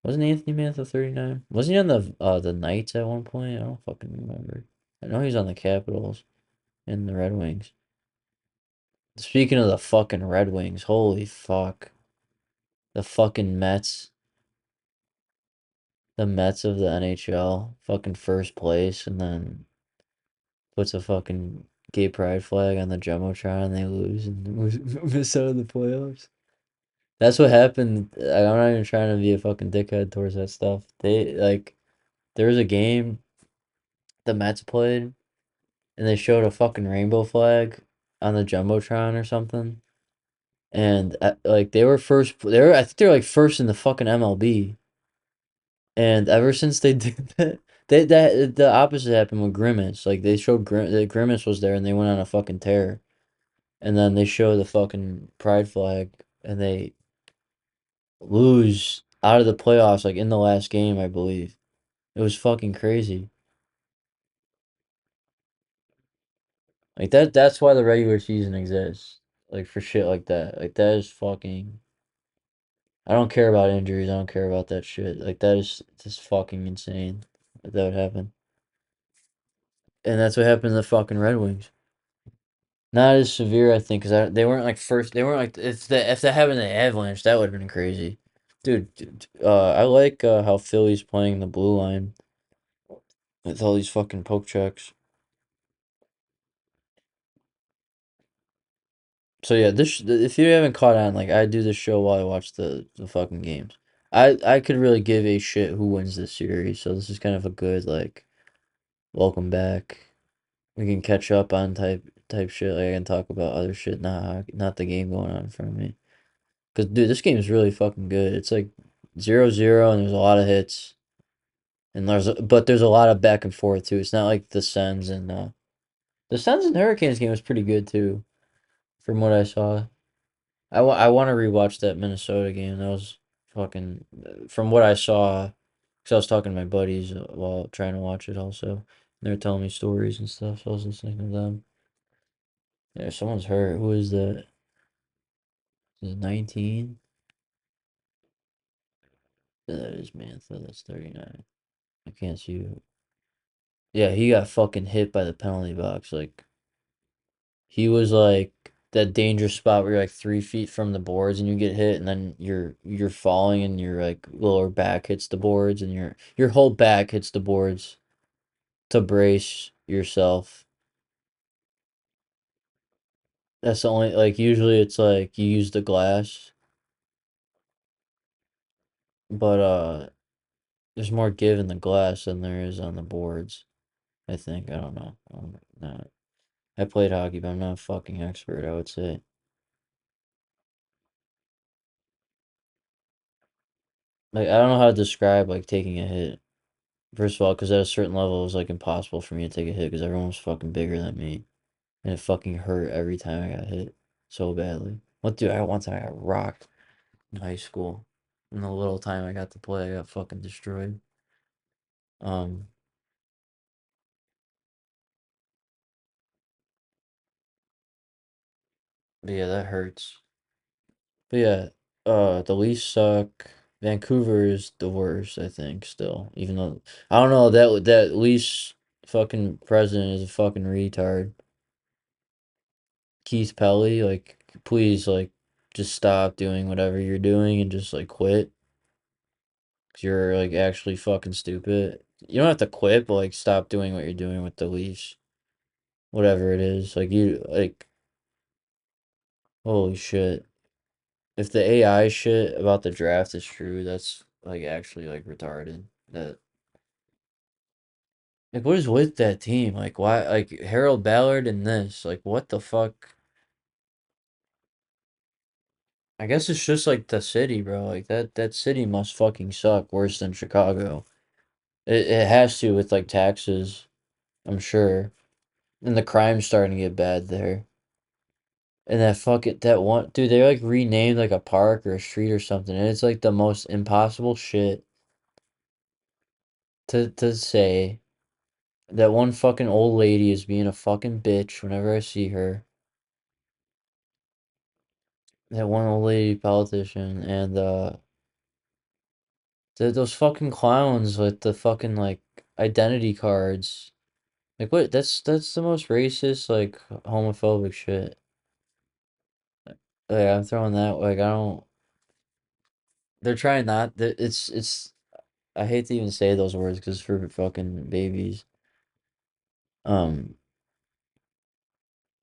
Wasn't Anthony Mantha 39? Wasn't he on the Knights at one point? I don't fucking remember. I know he's on the Capitals and the Red Wings. Speaking of the fucking Red Wings, holy fuck. The fucking Mets. The Mets of the NHL. Fucking first place and then puts a fucking gay pride flag on the Jumbotron and they lose and miss out of the playoffs. That's what happened. I'm not even trying to be a fucking dickhead towards that stuff. There was a game the Mets played and they showed a fucking rainbow flag on the Jumbotron or something. And like they were first, I think they're like first in the fucking MLB. And ever since they did that, the opposite happened with Grimace. Like they showed that Grimace was there, and they went on a fucking tear. And then they show the fucking pride flag, and they lose out of the playoffs, like in the last game, I believe. It was fucking crazy. Like that's why the regular season exists. Like for shit like that. Like that is fucking. I don't care about injuries. I don't care about that shit. Like that is just fucking insane that would happen. And that's what happened to the fucking Red Wings. Not as severe, I think, because they weren't like first. They weren't like if that happened to the Avalanche, that would have been crazy, dude. I like how Philly's playing the blue line with all these fucking poke checks. So yeah, if you haven't caught on, like I do this show while I watch the fucking games. I could really give a shit who wins this series, so this is kind of a good like welcome back. We can catch up on type shit. Like I can talk about other shit, not the game going on in front of me. Cause dude, this game is really fucking good. It's like 0-0 and there's a lot of hits. And there's a lot of back and forth too. It's not like the Sens and Hurricanes game was pretty good too, from what I saw. I want to rewatch that Minnesota game. That was fucking from what I saw, because I was talking to my buddies while trying to watch it also. And they were telling me stories and stuff, so I was listening to them. Yeah, someone's hurt. Who is that? Is it 19? That is Mantha. That's 39. I can't see who. Yeah, he got fucking hit by the penalty box. Like he was like that dangerous spot where you're like 3 feet from the boards and you get hit, and then you're falling and your like lower back hits the boards and your whole back hits the boards to brace yourself. That's the only like usually it's like you use the glass. but there's more give in the glass than there is on the boards. I think. I don't know. I'm not. I played hockey, but I'm not a fucking expert, I would say. Like, I don't know how to describe, like, taking a hit. First of all, because at a certain level, it was, like, impossible for me to take a hit because everyone was fucking bigger than me. And it fucking hurt every time I got hit so badly. What, dude, one time I got rocked in high school. In the little time I got to play, I got fucking destroyed. Um, but yeah, that hurts. But yeah, the Leafs suck. Vancouver is the worst, I think, still. Even though I don't know that Leafs fucking president is a fucking retard. Keith Pelly, like, please, like, just stop doing whatever you're doing and just like quit. 'Cause you're like actually fucking stupid. You don't have to quit, but like stop doing what you're doing with the Leafs. Whatever it is. Like you like holy shit. If the AI shit about the draft is true, that's like actually like retarded. That like what is with that team? Like why like Harold Ballard and this? Like what the fuck? I guess it's just like the city, bro. Like that city must fucking suck worse than Chicago. It has to with like taxes, I'm sure. And the crime's starting to get bad there. And that fucking that one dude, they like renamed like a park or a street or something, and it's like the most impossible shit to say. That one fucking old lady is being a fucking bitch whenever I see her. That one old lady politician and those fucking clowns with the fucking like identity cards. Like what? That's the most racist like homophobic shit. Like I'm throwing that like I don't. They're trying not. It's. I hate to even say those words because for fucking babies. Um,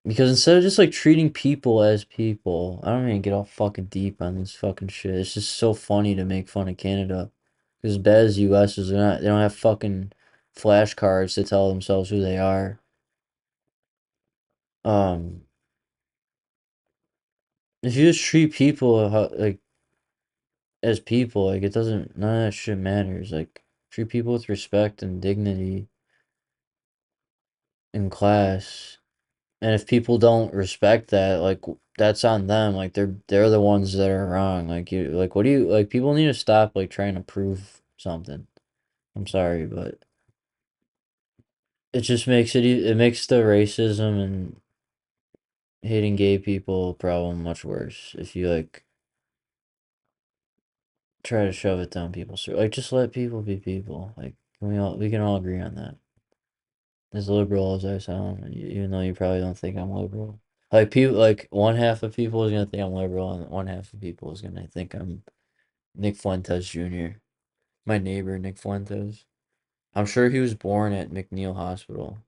because instead of just like treating people as people, I don't even get all fucking deep on this fucking shit. It's just so funny to make fun of Canada. Because as bad as US is, they don't have fucking flashcards to tell themselves who they are. Um, if you just treat people like as people, like it doesn't none of that shit matters. Like treat people with respect and dignity in class. And if people don't respect that, like that's on them. Like they're the ones that are wrong. Like you like what do you like people need to stop like trying to prove something. I'm sorry, but it just makes it makes the racism and hating gay people problem much worse if you like try to shove it down people's throat. Like just let people be people. Like we can all agree on that. As liberal as I sound, even though you probably don't think I'm liberal. Like people like one half of people is gonna think I'm liberal and one half of people is gonna think I'm Nick Fuentes Jr. My neighbor, Nick Fuentes. I'm sure he was born at McNeil Hospital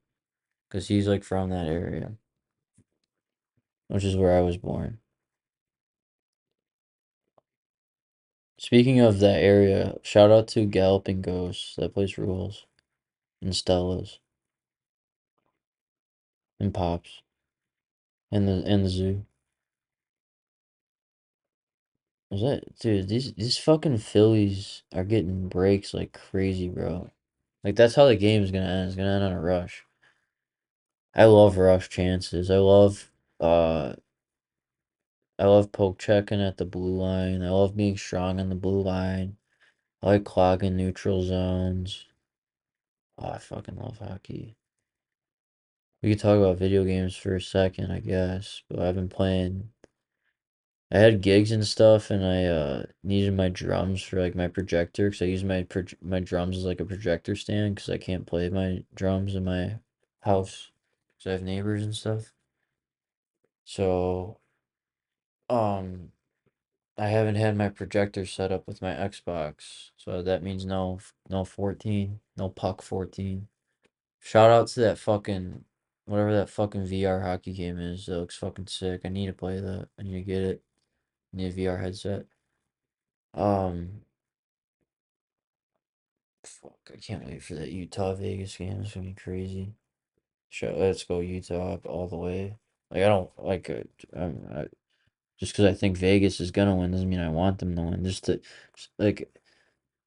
because he's like from that area, which is where I was born. Speaking of that area, shout out to Galloping Ghosts. That place rules. And Stella's and Pops and the zoo. Is that dude? These fucking Phillies are getting breaks like crazy, bro. Like that's how the game's gonna end. It's gonna end on a rush. I love rush chances. Uh I love poke checking at the blue line. I love being strong on the blue line. I like clogging neutral zones. Oh, I fucking love hockey. We could talk about video games for a second, I guess. But I've been playing. I had gigs and stuff, and I needed my drums for like my projector because I use my drums as like a projector stand because I can't play my drums in my house because I have neighbors and stuff. So um I haven't had my projector set up with my Xbox, so that means no 14, no puck 14. Shout out to that fucking whatever that fucking VR hockey game is. That looks fucking sick. I need to play that. I need to get it. I need a VR headset. Um I can't wait for that Utah Vegas game. It's gonna be crazy. Let's go Utah all the way. Like I don't like just because I think Vegas is gonna win doesn't mean I want them to win. Like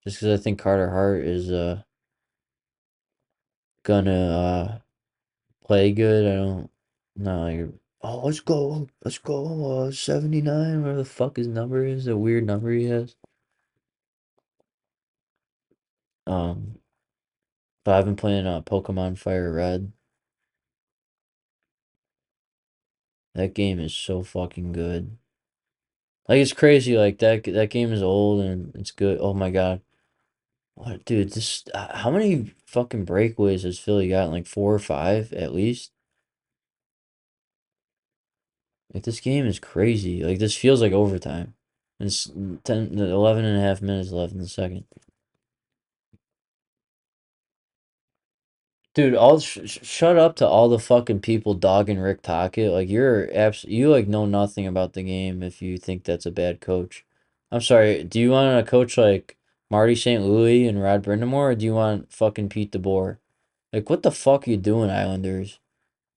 just because I think Carter Hart is gonna play good. I don't no like oh let's go 79 whatever the fuck his number is, a weird number he has. Um, but I've been playing Pokemon Fire Red. That game is so fucking good. Like it's crazy. Like that game is old and it's good. Oh my god, what dude? This how many fucking breakaways has Philly got? Like four or five at least. Like this game is crazy. Like this feels like overtime. It's 11 and a half minutes left in the second. Dude, shut up to all the fucking people dogging Rick Tocchet. Like you like know nothing about the game if you think that's a bad coach. I'm sorry. Do you want a coach like Marty St. Louis and Rod Brindamore, or do you want fucking Pete DeBoer? Like what the fuck are you doing, Islanders?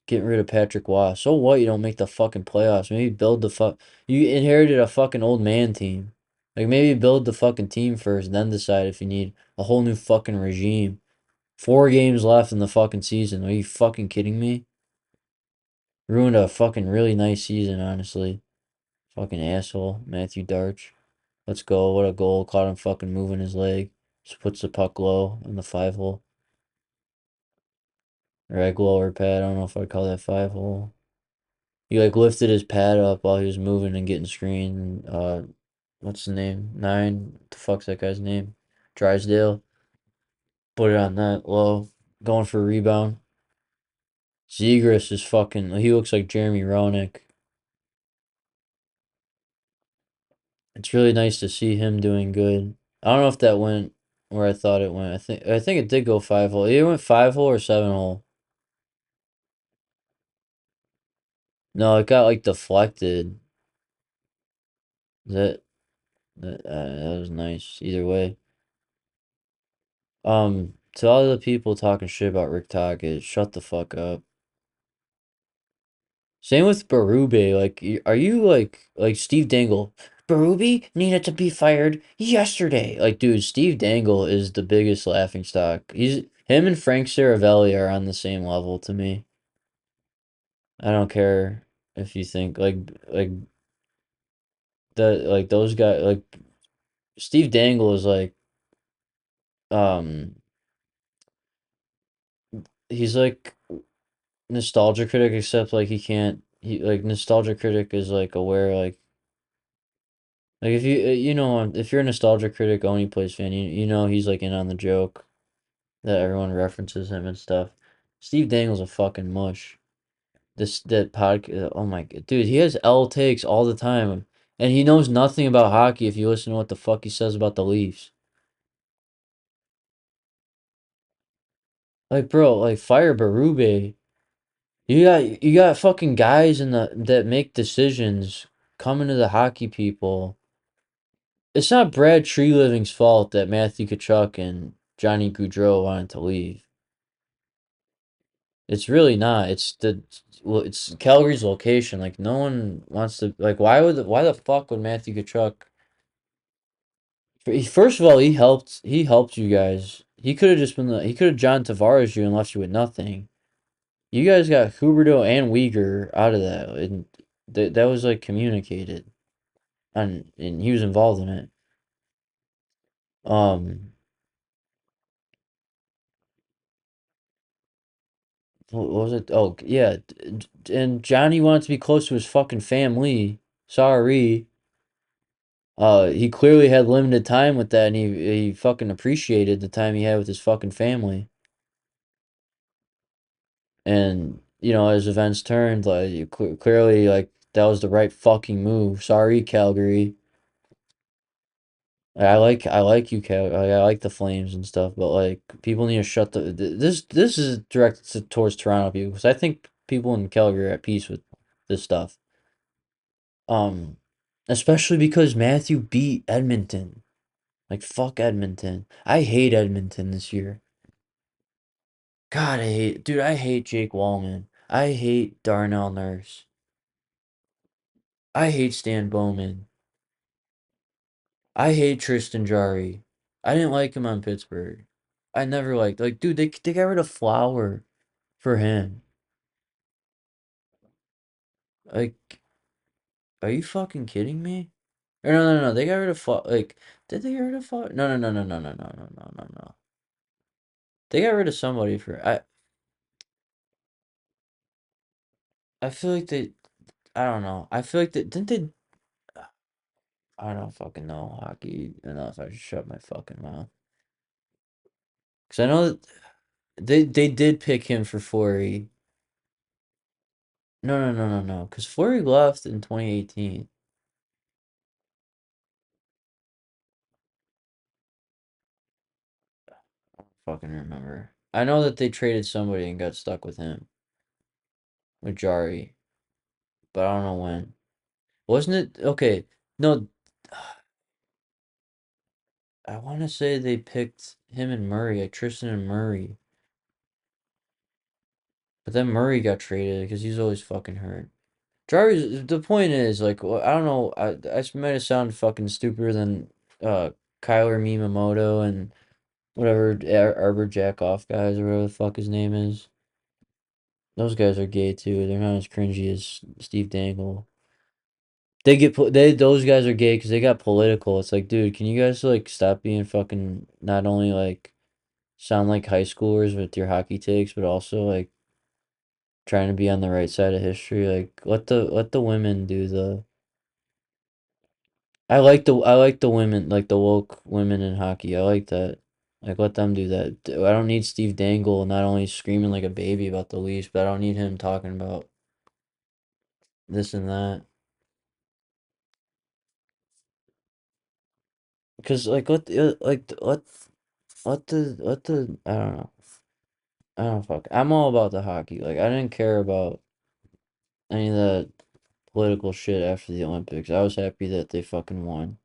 Getting rid of Patrick Waugh. So what? You don't make the fucking playoffs. Maybe build the fuck. You inherited a fucking old man team. Like maybe build the fucking team first, then decide if you need a whole new fucking regime. 4 games left in the fucking season. Are you fucking kidding me? Ruined a fucking really nice season, honestly. Fucking asshole, Matthew Darch. Let's go. What a goal. Caught him fucking moving his leg. Just puts the puck low in the 5 hole. Or like lower pad. I don't know if I'd call that 5 hole. He like lifted his pad up while he was moving and getting screened. What's the name? Nine. What the fuck's that guy's name? Drysdale. Put it on that low. Going for a rebound. Zegras is fucking. He looks like Jeremy Roenick. It's really nice to see him doing good. I don't know if that went where I thought it went. I think it did go 5 hole. It went 5 hole or 7 hole. No, it got like deflected. That that was nice. Either way. To all the people talking shit about Rick Tocchet, shut the fuck up. Same with Berube. Like, are you like Steve Dangle? Berube needed to be fired yesterday. Like, dude, Steve Dangle is the biggest laughing stock. Him and Frank Saravelli are on the same level to me. I don't care if you think like those guys like Steve Dangle is like um he's like nostalgia critic except like he can't he like nostalgia critic is like aware like if you know if you're a nostalgia critic Oni plays fan you know he's like in on the joke that everyone references him and stuff. Steve Dangle's a fucking mush. That podcast, oh my god, dude, he has L takes all the time, and he knows nothing about hockey. If you listen to what the fuck he says about the Leafs, like bro, like fire Berube. You got fucking guys in the that make decisions coming to the hockey people. It's not Brad Treliving's fault that Matthew Tkachuk and Johnny Gaudreau wanted to leave. It's really not. Well, it's Calgary's location. Like no one wants to. Like why the fuck would Matthew Tkachuk? First of all, he helped you guys. He could have just been he could have John Tavares you and left you with nothing. You guys got Huberdeau and Uyghur out of that, and that was like communicated, and he was involved in it. Um, what was it? Oh yeah, and Johnny wanted to be close to his fucking family. Sorry. He clearly had limited time with that, and he fucking appreciated the time he had with his fucking family. And as events turned, like clearly, like that was the right fucking move. Sorry, Calgary. I like you, I like the Flames and stuff, but like people need to shut this is directed towards Toronto people because I think people in Calgary are at peace with this stuff. Um, especially because Matthew beat Edmonton. Like fuck Edmonton. I hate Edmonton this year. God, I hate Jake Wallman. I hate Darnell Nurse. I hate Stan Bowman. I hate Tristan Jari. I didn't like him on Pittsburgh. I never liked dude. They got rid of Flower for him. Like, are you fucking kidding me? Or no. They got rid of did they get rid of Flower? No. They got rid of somebody for I feel like they. I don't know. I feel like they didn't they. I don't fucking know hockey enough. I should shut my fucking mouth. Because I know that they did pick him for Fleury. No. Because Fleury left in 2018. Fucking remember. I know that they traded somebody and got stuck with him, with Jari, but I don't know when. Wasn't it okay? No, I want to say they picked him and Murray, like Tristan and Murray, but then Murray got traded because he's always fucking hurt. Jari's the point is like I don't know. I might have sounded fucking stupider than uh Kyler Miyamoto and whatever Arbor Jack off guys or whatever the fuck his name is. Those guys are gay too. They're not as cringy as Steve Dangle. Those guys are gay because they got political. It's like, dude, can you guys like stop being fucking not only like sound like high schoolers with your hockey takes, but also like trying to be on the right side of history. Like let the women do the. I like the women, like the woke women in hockey. I like that. Like let them do that. I don't need Steve Dangle not only screaming like a baby about the Leafs, but I don't need him talking about this and that. Because like let the I don't know. I don't fuck. I'm all about the hockey. Like I didn't care about any of the political shit after the Olympics. I was happy that they fucking won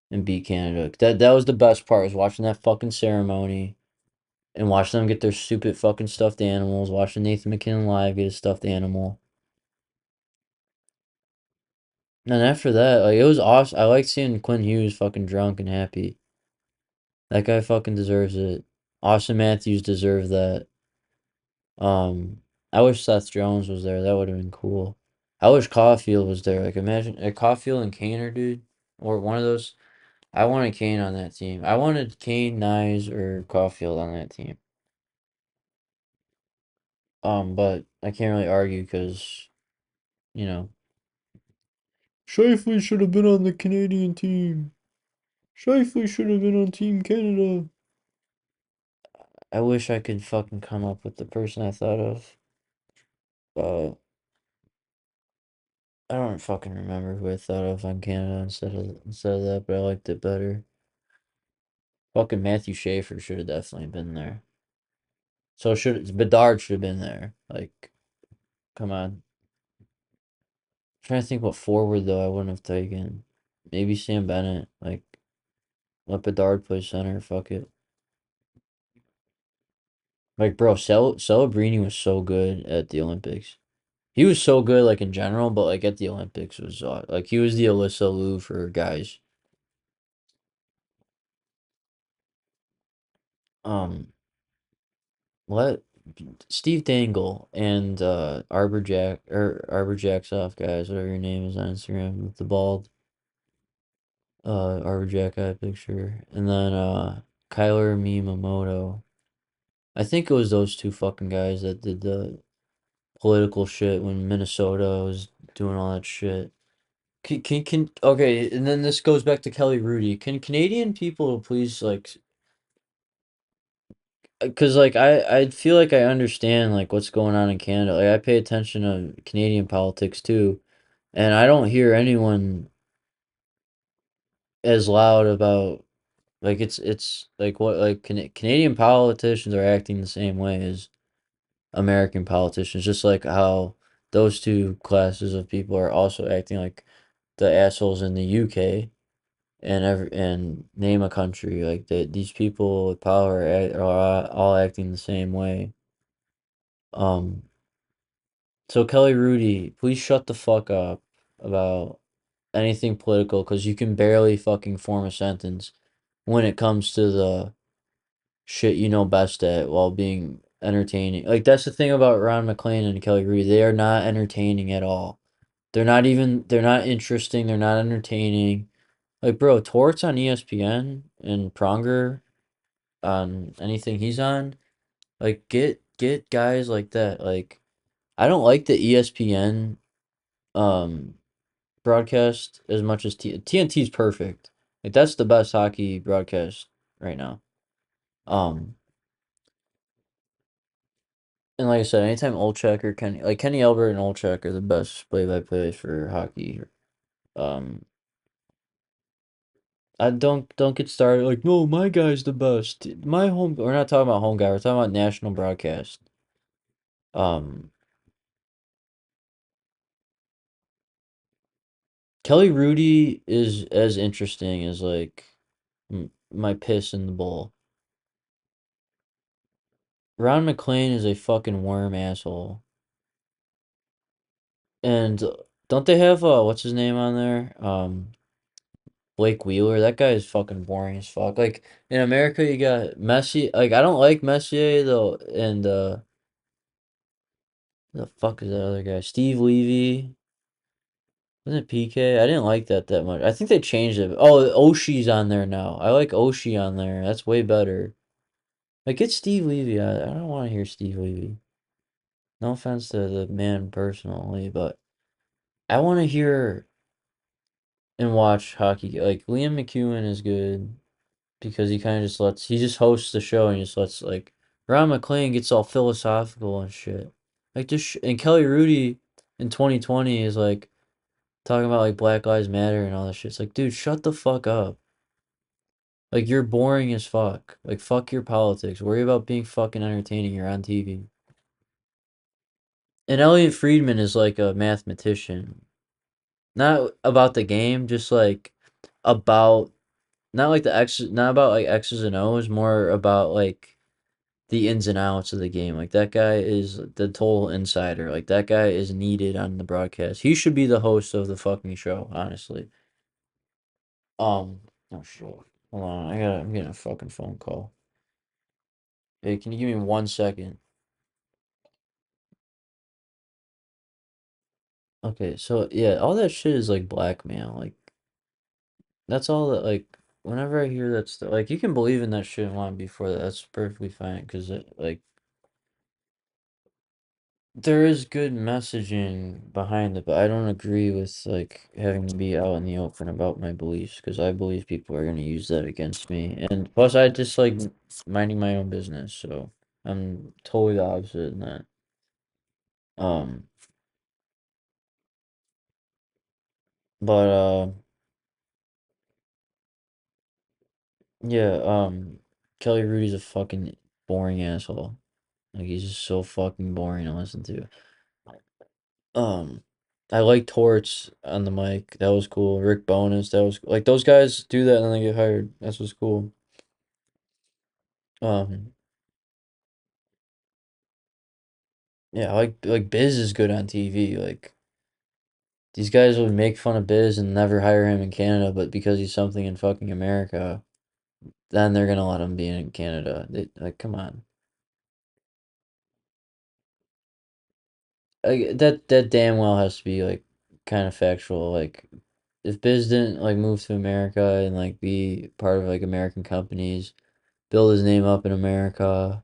and beat Canada. That was the best part, was watching that fucking ceremony and watching them get their stupid fucking stuffed animals. Watching Nathan McKinnon live get his stuffed animal. And after that, like it was awesome. I like seeing Quinn Hughes fucking drunk and happy. That guy fucking deserves it. Austin Matthews deserved that. I wish Seth Jones was there. That would have been cool. I wish Caulfield was there. Like imagine Caulfield and Kaner, dude, or one of those. I wanted Kane on that team. I wanted Kane, Nyes, or Caulfield on that team. But I can't really argue because you know Shifley should have been on the Canadian team. Shifley should have been on Team Canada. I wish I could fucking come up with the person I thought of. Uh, I don't fucking remember who I thought of on Canada instead of that, but I liked it better. Fucking Matthew Schaefer should have definitely been there. So should Bedard should have been there. Like, come on. I'm trying to think what forward though I wouldn't have taken. Maybe Sam Bennett. Like, let Bedard play center. Fuck it. Like, bro, Celebrini was so good at the Olympics. He was so good, like in general, but like at the Olympics was like he was the Alyssa Liu for guys. Um, let Steve Dangle and Arbor Jack's off guys, whatever your name is on Instagram, with the bald Arbor Jack eye picture, and then Kyler Miyamoto. I think it was those two fucking guys that did the political shit when Minnesota was doing all that shit. Okay, and then this goes back to Kelly Rudy. Can Canadian people please like, because like I feel like I understand like what's going on in Canada. Like I pay attention to Canadian politics too, and I don't hear anyone as loud about like it's like what like Canadian politicians are acting the same way as American politicians, just like how those two classes of people are also acting like the assholes in the UK. and name a country like that. These people with power are all acting the same way. Um, so Kelly Rudy, please shut the fuck up about anything political because you can barely fucking form a sentence when it comes to the shit you know best at while being entertaining. Like that's the thing about Ron McClain and Kelly Reed. They are not entertaining at all. They're not interesting, they're not entertaining. Like bro, Torts on ESPN and Pronger on anything he's on. Like get guys like that. Like I don't like the ESPN um broadcast as much as TNT's perfect. Like that's the best hockey broadcast right now. Um And like I said, anytime Olczak or Kenny Albert and Olczak are the best play-by-play for hockey. Um, I don't get started like no, my guy's the best. My home. We're not talking about home guy. We're talking about national broadcast. Um, Kelly Rudy is as interesting as like my piss in the bowl. Ron McClain is a fucking worm asshole. And don't they have what's his name on there? Blake Wheeler, that guy is fucking boring as fuck. Like in America, you got Messi. Like I don't like Messier though, and the fuck is that other guy? Steve Levy. Wasn't it PK? I didn't like that much. I think they changed it. Oh, Oshie's on there now. I like Oshie on there. That's way better. Like get Steve Levy. I don't want to hear Steve Levy. No offense to the man personally, but I want to hear and watch hockey. Like Liam McEwen is good. Because he kind of just lets he just hosts the show and he just lets like Ron McClain gets all philosophical and shit. Like this and Kelly Rudy in 2020 is like talking about like Black Lives Matter and all that shit. It's like, dude, shut the fuck up. Like you're boring as fuck. Like fuck your politics. Worry about being fucking entertaining. You're on TV. And Elliot Friedman is like a mathematician. Not about the game, just like about not like the X not about like X's and O's, more about like the ins and outs of the game. Like that guy is the total insider. Like that guy is needed on the broadcast. He should be the host of the fucking show, honestly. Um, oh shit. Hold on, I'm getting a fucking phone call. Hey, can you give me 1 second? Okay, so yeah, all that shit is like blackmail. Like that's all that like whenever I hear that stuff, like you can believe in that shit and want to be for that. That's perfectly fine because it like there is good messaging behind it, but I don't agree with like having to be out in the open about my beliefs because I believe people are gonna use that against me. And plus, I just like minding my own business, so I'm totally the opposite in that. Um, but yeah, Kelly Rudy's a fucking boring asshole. Like he's just so fucking boring to listen to. Um, I like Torts on the mic. That was cool. Rick Bonus. That was like those guys do that and then they get hired. That's what's cool. Um, yeah, like Biz is good on TV. Like these guys would make fun of Biz and never hire him in Canada, but because he's something in fucking America, then they're gonna let him be in Canada. Like, come on. Like that damn well has to be like kind of factual. Like if Biz didn't like move to America and like be part of like American companies, build his name up in America,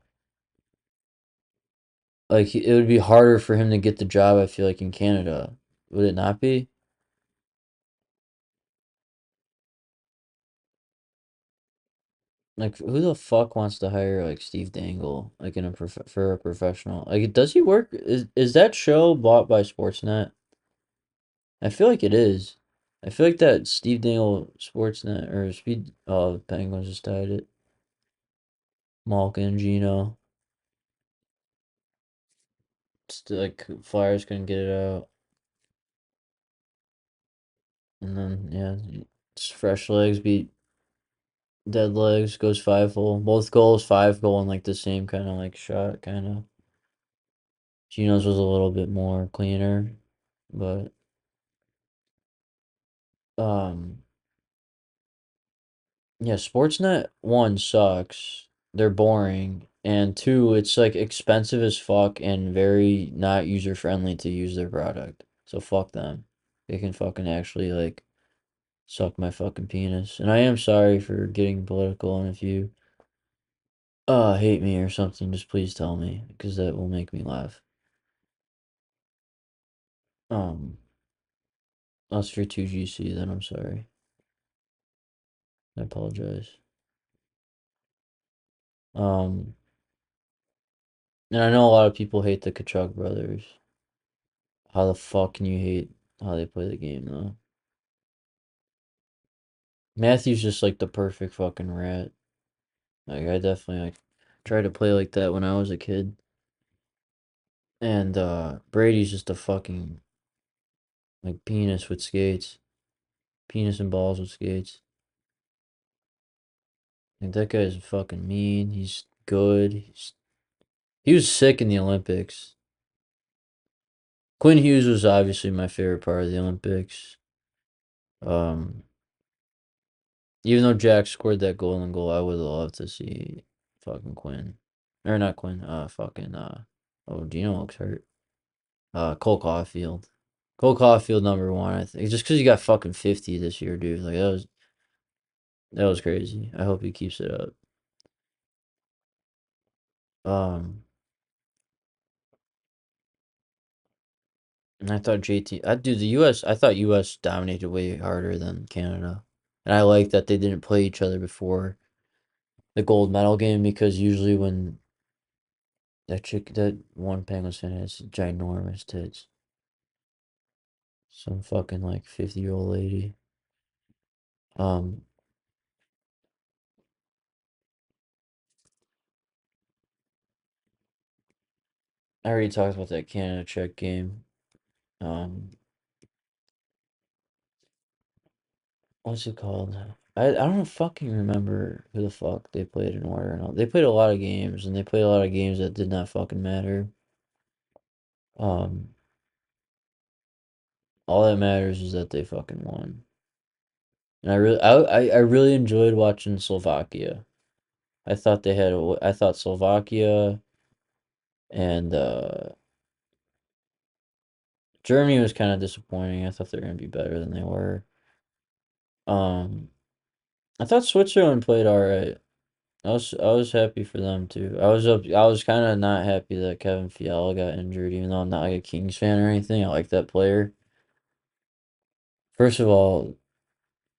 like it would be harder for him to get the job, I feel like in Canada. Would it not be? Like who the fuck wants to hire like Steve Dangle like in a for a professional? Like does he work is that show bought by Sportsnet? I feel like it is. I feel like that Steve Dangle Sportsnet or Speed Penguins just tied it. Malkin, Gino. Like Flyers couldn't get it out. And then yeah, Fresh legs beat dead legs, goes 5 hole. Both goals 5 goal and like the same kind of like shot, kind of. Gino's was a little bit more cleaner, but um, yeah, Sportsnet one sucks. They're boring, and two, it's like expensive as fuck and very not user friendly to use their product. So fuck them. They can fucking actually like suck my fucking penis. And I am sorry for getting political, and if you hate me or something, just please tell me because that will make me laugh. Um, unless you're too GC, then I'm sorry. I apologize. Um, and I know a lot of people hate the Kachuk brothers. How the fuck can you hate how they play the game though? Matthew's just like the perfect fucking rat. Like I definitely like tried to play like that when I was a kid. And Brady's just a fucking like penis with skates. Penis and balls with skates. Like that guy's fucking mean. He's good. He was sick in the Olympics. Quinn Hughes was obviously my favorite part of the Olympics. Um, Even though Jack scored that golden goal, I would love to see fucking Quinn. Or not Quinn, fucking, oh, Gino looks hurt. Cole Caulfield. Cole Caulfield number one, I think. Just because he got fucking 50 this year, dude. Like, that was crazy. I hope he keeps it up. Um, and I thought dude, I thought US dominated way harder than Canada. And I like that they didn't play each other before the gold medal game because usually when that one Penguins fan has ginormous tits. Some fucking like 50-year-old lady. Um, I already talked about that Canada Czech game. Um, what's it called? I don't fucking remember who the fuck they played in order and all. They played a lot of games and they played a lot of games that did not fucking matter. Um, all that matters is that they fucking won. And I really enjoyed watching Slovakia. I thought Slovakia and Germany was kind of disappointing. I thought they were gonna be better than they were. Um, I thought Switzerland played all right. I was happy for them too. I was kind of not happy that Kevin Fiala got injured, even though I'm not like a Kings fan or anything. I like that player. First of all,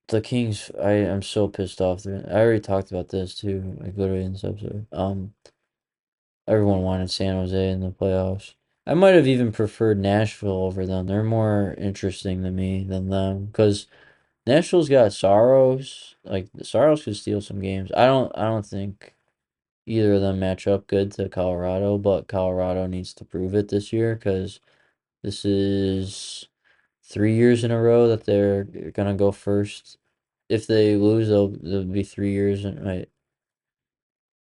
the Kings. I am so pissed off. I already talked about this too, like literally in this episode. Everyone wanted San Jose in the playoffs. I might have even preferred Nashville over them. They're more interesting to me than them because Nashville's got Saros. Like Saros could steal some games. I don't think either of them match up good to Colorado, but Colorado needs to prove it this year because this is 3 years in a row that they're gonna go first. If they lose, they'll be 3 years in right.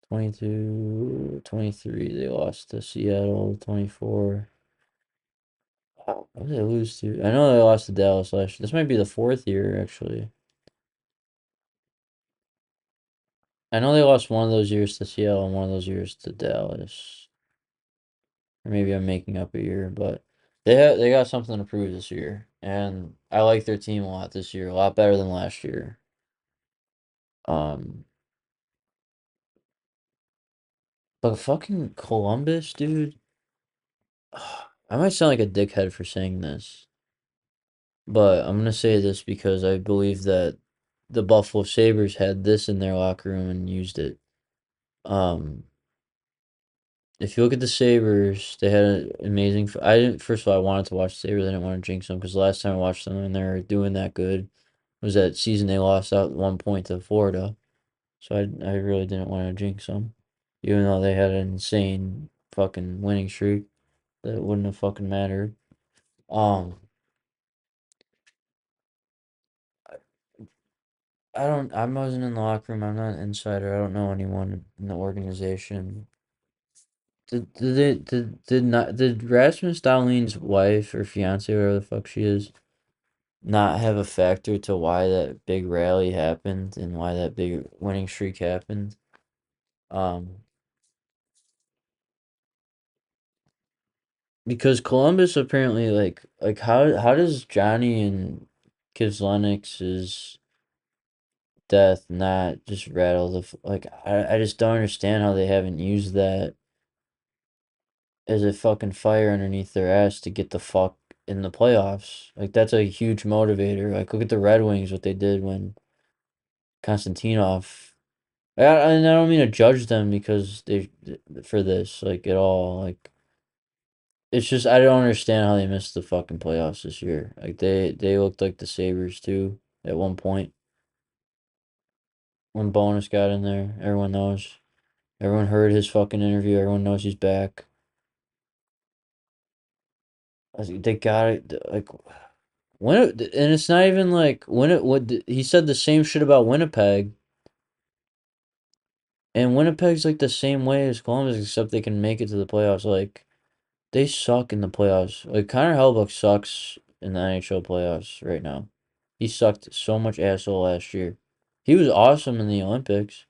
22, 23. They lost to Seattle. 24. What did they lose to? I know they lost to Dallas last year. This might be the fourth year actually. I know they lost one of those years to Seattle and one of those years to Dallas. Or maybe I'm making up a year, but they got something to prove this year. And I like their team a lot this year, a lot better than last year. Um but fucking Columbus, dude. I might sound like a dickhead for saying this, but I'm gonna say this because I believe that the Buffalo Sabres had this in their locker room and used it. Um if you look at the Sabres, they had an amazing. I didn't. First of all, I wanted to watch the Sabres. I didn't want to jinx them because the last time I watched them and they were doing that good was that season they lost out 1 point to Florida. So I really didn't want to jinx them, even though they had an insane fucking winning streak that wouldn't have fucking mattered. Um, I wasn't in the locker room. I'm not an insider. I don't know anyone in the organization. Did Rasmus Dahlin's wife or fiance, whatever the fuck she is, not have a factor to why that big rally happened and why that big winning streak happened? Um, because Columbus apparently like how does Johnny and Kivlenix's death not just rattle like I just don't understand how they haven't used that as a fucking fire underneath their ass to get the fuck in the playoffs. Like that's a huge motivator. Like look at the Red Wings, what they did when Konstantinov. And I don't mean to judge them because they for this like at all. Like it's just I don't understand how they missed the fucking playoffs this year. Like they looked like the Sabres too at one point when Bonus got in there. Everyone knows. Everyone heard his fucking interview. Everyone knows he's back. They got it. Like and it's not even like when it what he said the same shit about Winnipeg, and Winnipeg's like the same way as Columbus, except they can make it to the playoffs. Like they suck in the playoffs. Like Connor Hellebuyck sucks in the NHL playoffs right now. He sucked so much asshole last year. He was awesome in the Olympics,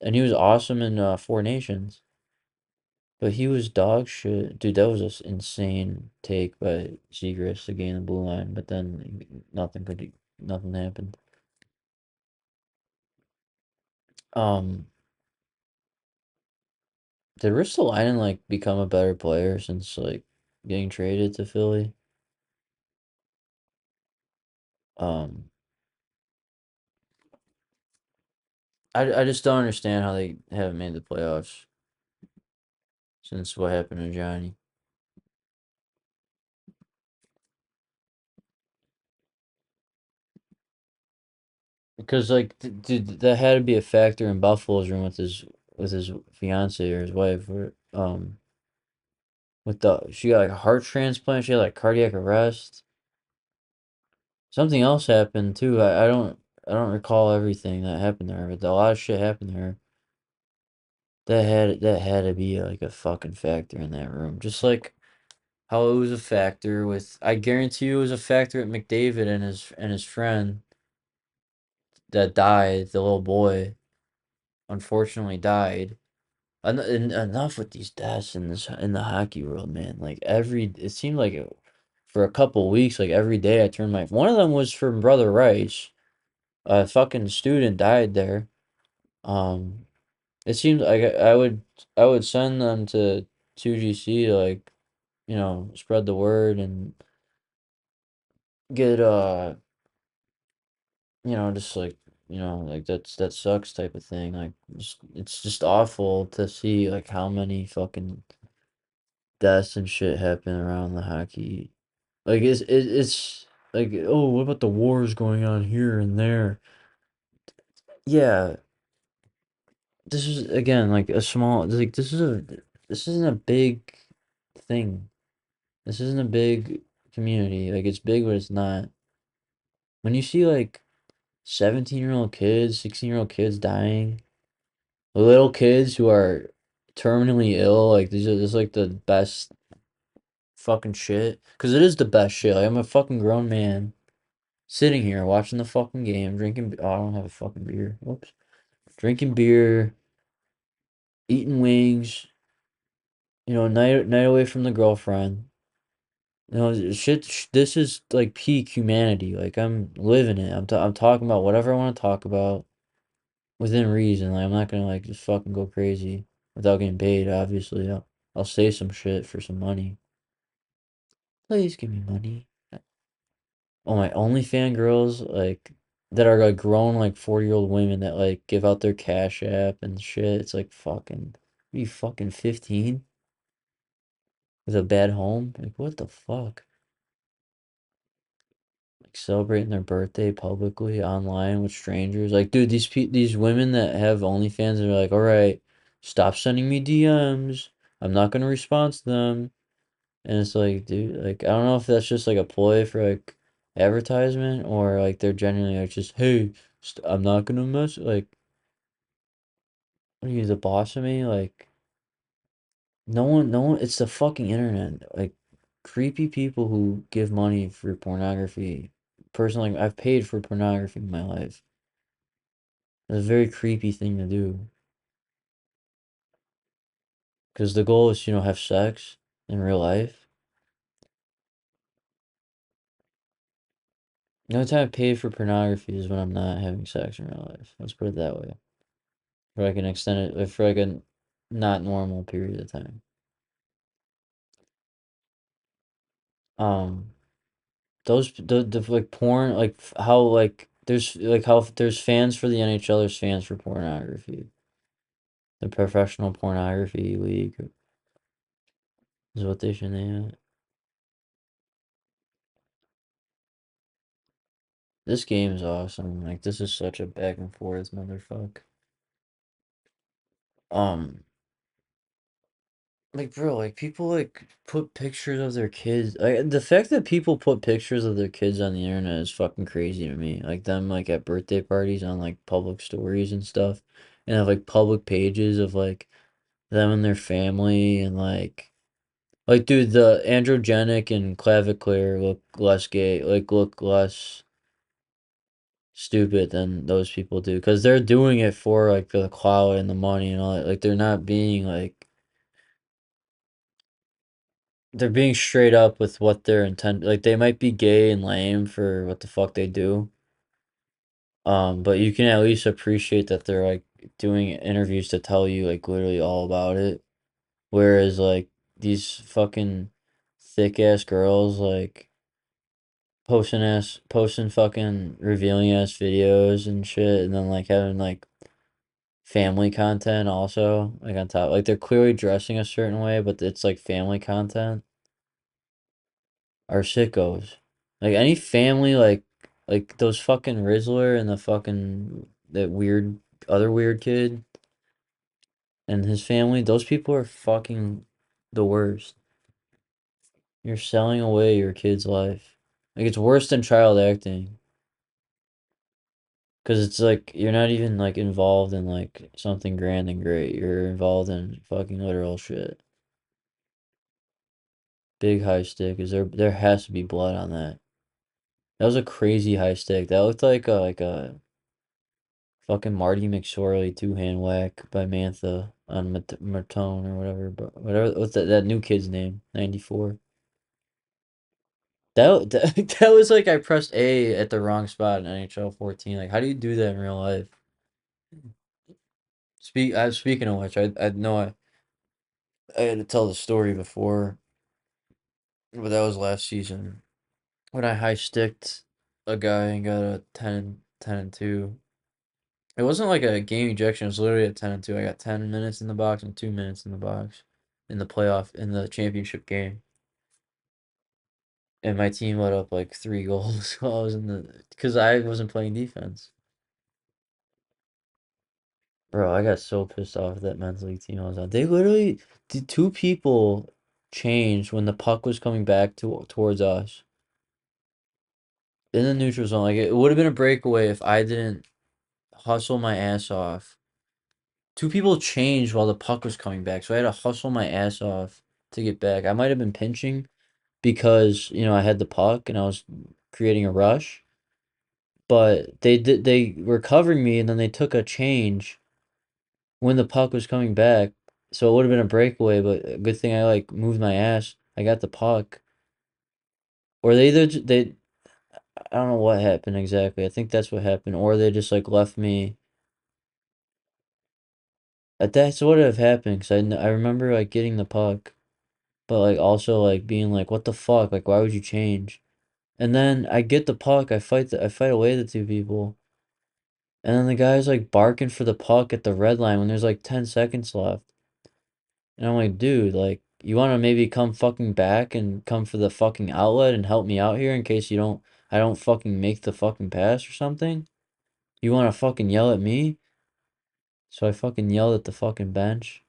and he was awesome in Four Nations. But he was dog shit. Dude, that was an insane take by Zegras to gain the blue line, but then nothing happened. Um, did Ristolainen like become a better player since like getting traded to Philly? Um, I just don't understand how they haven't made the playoffs since what happened to Johnny. Because like, dude, that had to be a factor in Buffalo's room with his fiance or his wife, or with the she got like a heart transplant, she had like cardiac arrest. Something else happened too. I don't recall everything that happened to her, but a lot of shit happened to her. That had to be like a fucking factor in that room. Just like how it was a factor with I guarantee you it was a factor at McDavid and his friend that died, the little boy, unfortunately died. And enough with these deaths in the hockey world, man. Like it seemed like for a couple weeks, like every day I turned my one of them was from Brother Rice. A fucking student died there. Um, it seemed like I would send them to 2GC to like, spread the word and get just like, like that sucks type of thing. Like it's just awful to see like how many fucking deaths and shit happen around the hockey. Like it's like, oh, what about the wars going on here and there? Yeah, this is again like a small like this isn't a big thing. This isn't a big community. Like it's big but it's not. When you see like 17-year-old kids, 16-year-old kids dying, little kids who are terminally ill, like this is like the best fucking shit. Cause it is the best shit. Like I'm a fucking grown man sitting here watching the fucking game, drinking oh I don't have a fucking beer. Whoops. Drinking beer, eating wings, night away from the girlfriend. This is like peak humanity. Like I'm living it. I'm talking about whatever I want to talk about within reason. Like I'm not gonna like just fucking go crazy without getting paid. Obviously, I'll say some shit for some money. Please give me money. Oh my OnlyFans girls like that are like grown like 40-year-old women that like give out their Cash App and shit. It's like fucking. Are you fucking 15 with a bad home? Like what the fuck? Like celebrating their birthday publicly online with strangers. Like, dude, these women that have OnlyFans are like, all right, stop sending me DMs. I'm not gonna respond to them. And it's like, dude, like I don't know if that's just like a ploy for like advertisement or like they're genuinely like just, hey, I'm not gonna mess like what are you the boss of me? Like no one it's the fucking internet. Like creepy people who give money for pornography. Personally, I've paid for pornography in my life. It's a very creepy thing to do. Because the goal is, have sex in real life. The only time I paid for pornography is when I'm not having sex in real life. Let's put it that way. For like an extended, for like a not normal period of time. Um, the like porn like how there's fans for the NHL, there's fans for pornography. The professional pornography league is what they should name it. This game is awesome. Like this is such a back and forth motherfucker. Um, like bro, like people like put pictures of their kids. Like the fact that people put pictures of their kids on the internet is fucking crazy to me. Like them like at birthday parties on like public stories and stuff, and have like public pages of like them and their family and like dude, the androgenic and clavicular look less gay, like look less stupid than those people do because they're doing it for like the clout and the money and all that. Like they're not being like they're being straight up with what their intent. Like they might be gay and lame for what the fuck they do. But you can at least appreciate that they're like doing interviews to tell you like literally all about it. Whereas like these fucking thick ass girls like posting fucking revealing ass videos and shit and then like having like family content also like on top like they're clearly dressing a certain way but it's like family content are sickos. Like any family like those fucking Rizzler and the fucking that weird other weird kid and his family, those people are fucking the worst. You're selling away your kid's life. Like it's worse than child acting. Cause it's like you're not even like involved in like something grand and great. You're involved in fucking literal shit. Big high stick. Is there has to be blood on that. That was a crazy high stick. That looked like a fucking Marty McSorley two-hand whack by Mantha on Matone or whatever. But whatever, what's that new kid's name? 94. That was like I pressed A at the wrong spot in NHL 14. Like, how do you do that in real life? Speaking of which, I know I had to tell the story before, but that was last season when I high sticked a guy and got a 10 and 2. It wasn't like a game ejection. It was literally a 10 and 2. I got 10 minutes in the box and 2 minutes in the box in the playoff in the championship game. And my team let up like 3 goals while I was in the because I wasn't playing defense. Bro, I got so pissed off at that men's league team I was on. They literally the two people changed when the puck was coming back towards us in the neutral zone. Like it would have been a breakaway if I didn't hustle my ass off. Two people changed while the puck was coming back, so I had to hustle my ass off to get back. I might have been pinching because, I had the puck and I was creating a rush, but they were covering me and then they took a change when the puck was coming back. So it would have been a breakaway, but a good thing I like moved my ass. I got the puck. Or they I don't know what happened exactly. I think that's what happened. Or they just like left me. That's what would have happened because I remember like getting the puck. But like also like being like, what the fuck? Like why would you change? And then I get the puck, I fight away the two people. And then the guy's like barking for the puck at the red line when there's like 10 seconds left. And I'm like, dude, like you wanna maybe come fucking back and come for the fucking outlet and help me out here in case I don't fucking make the fucking pass or something? You wanna fucking yell at me? So I fucking yelled at the fucking bench.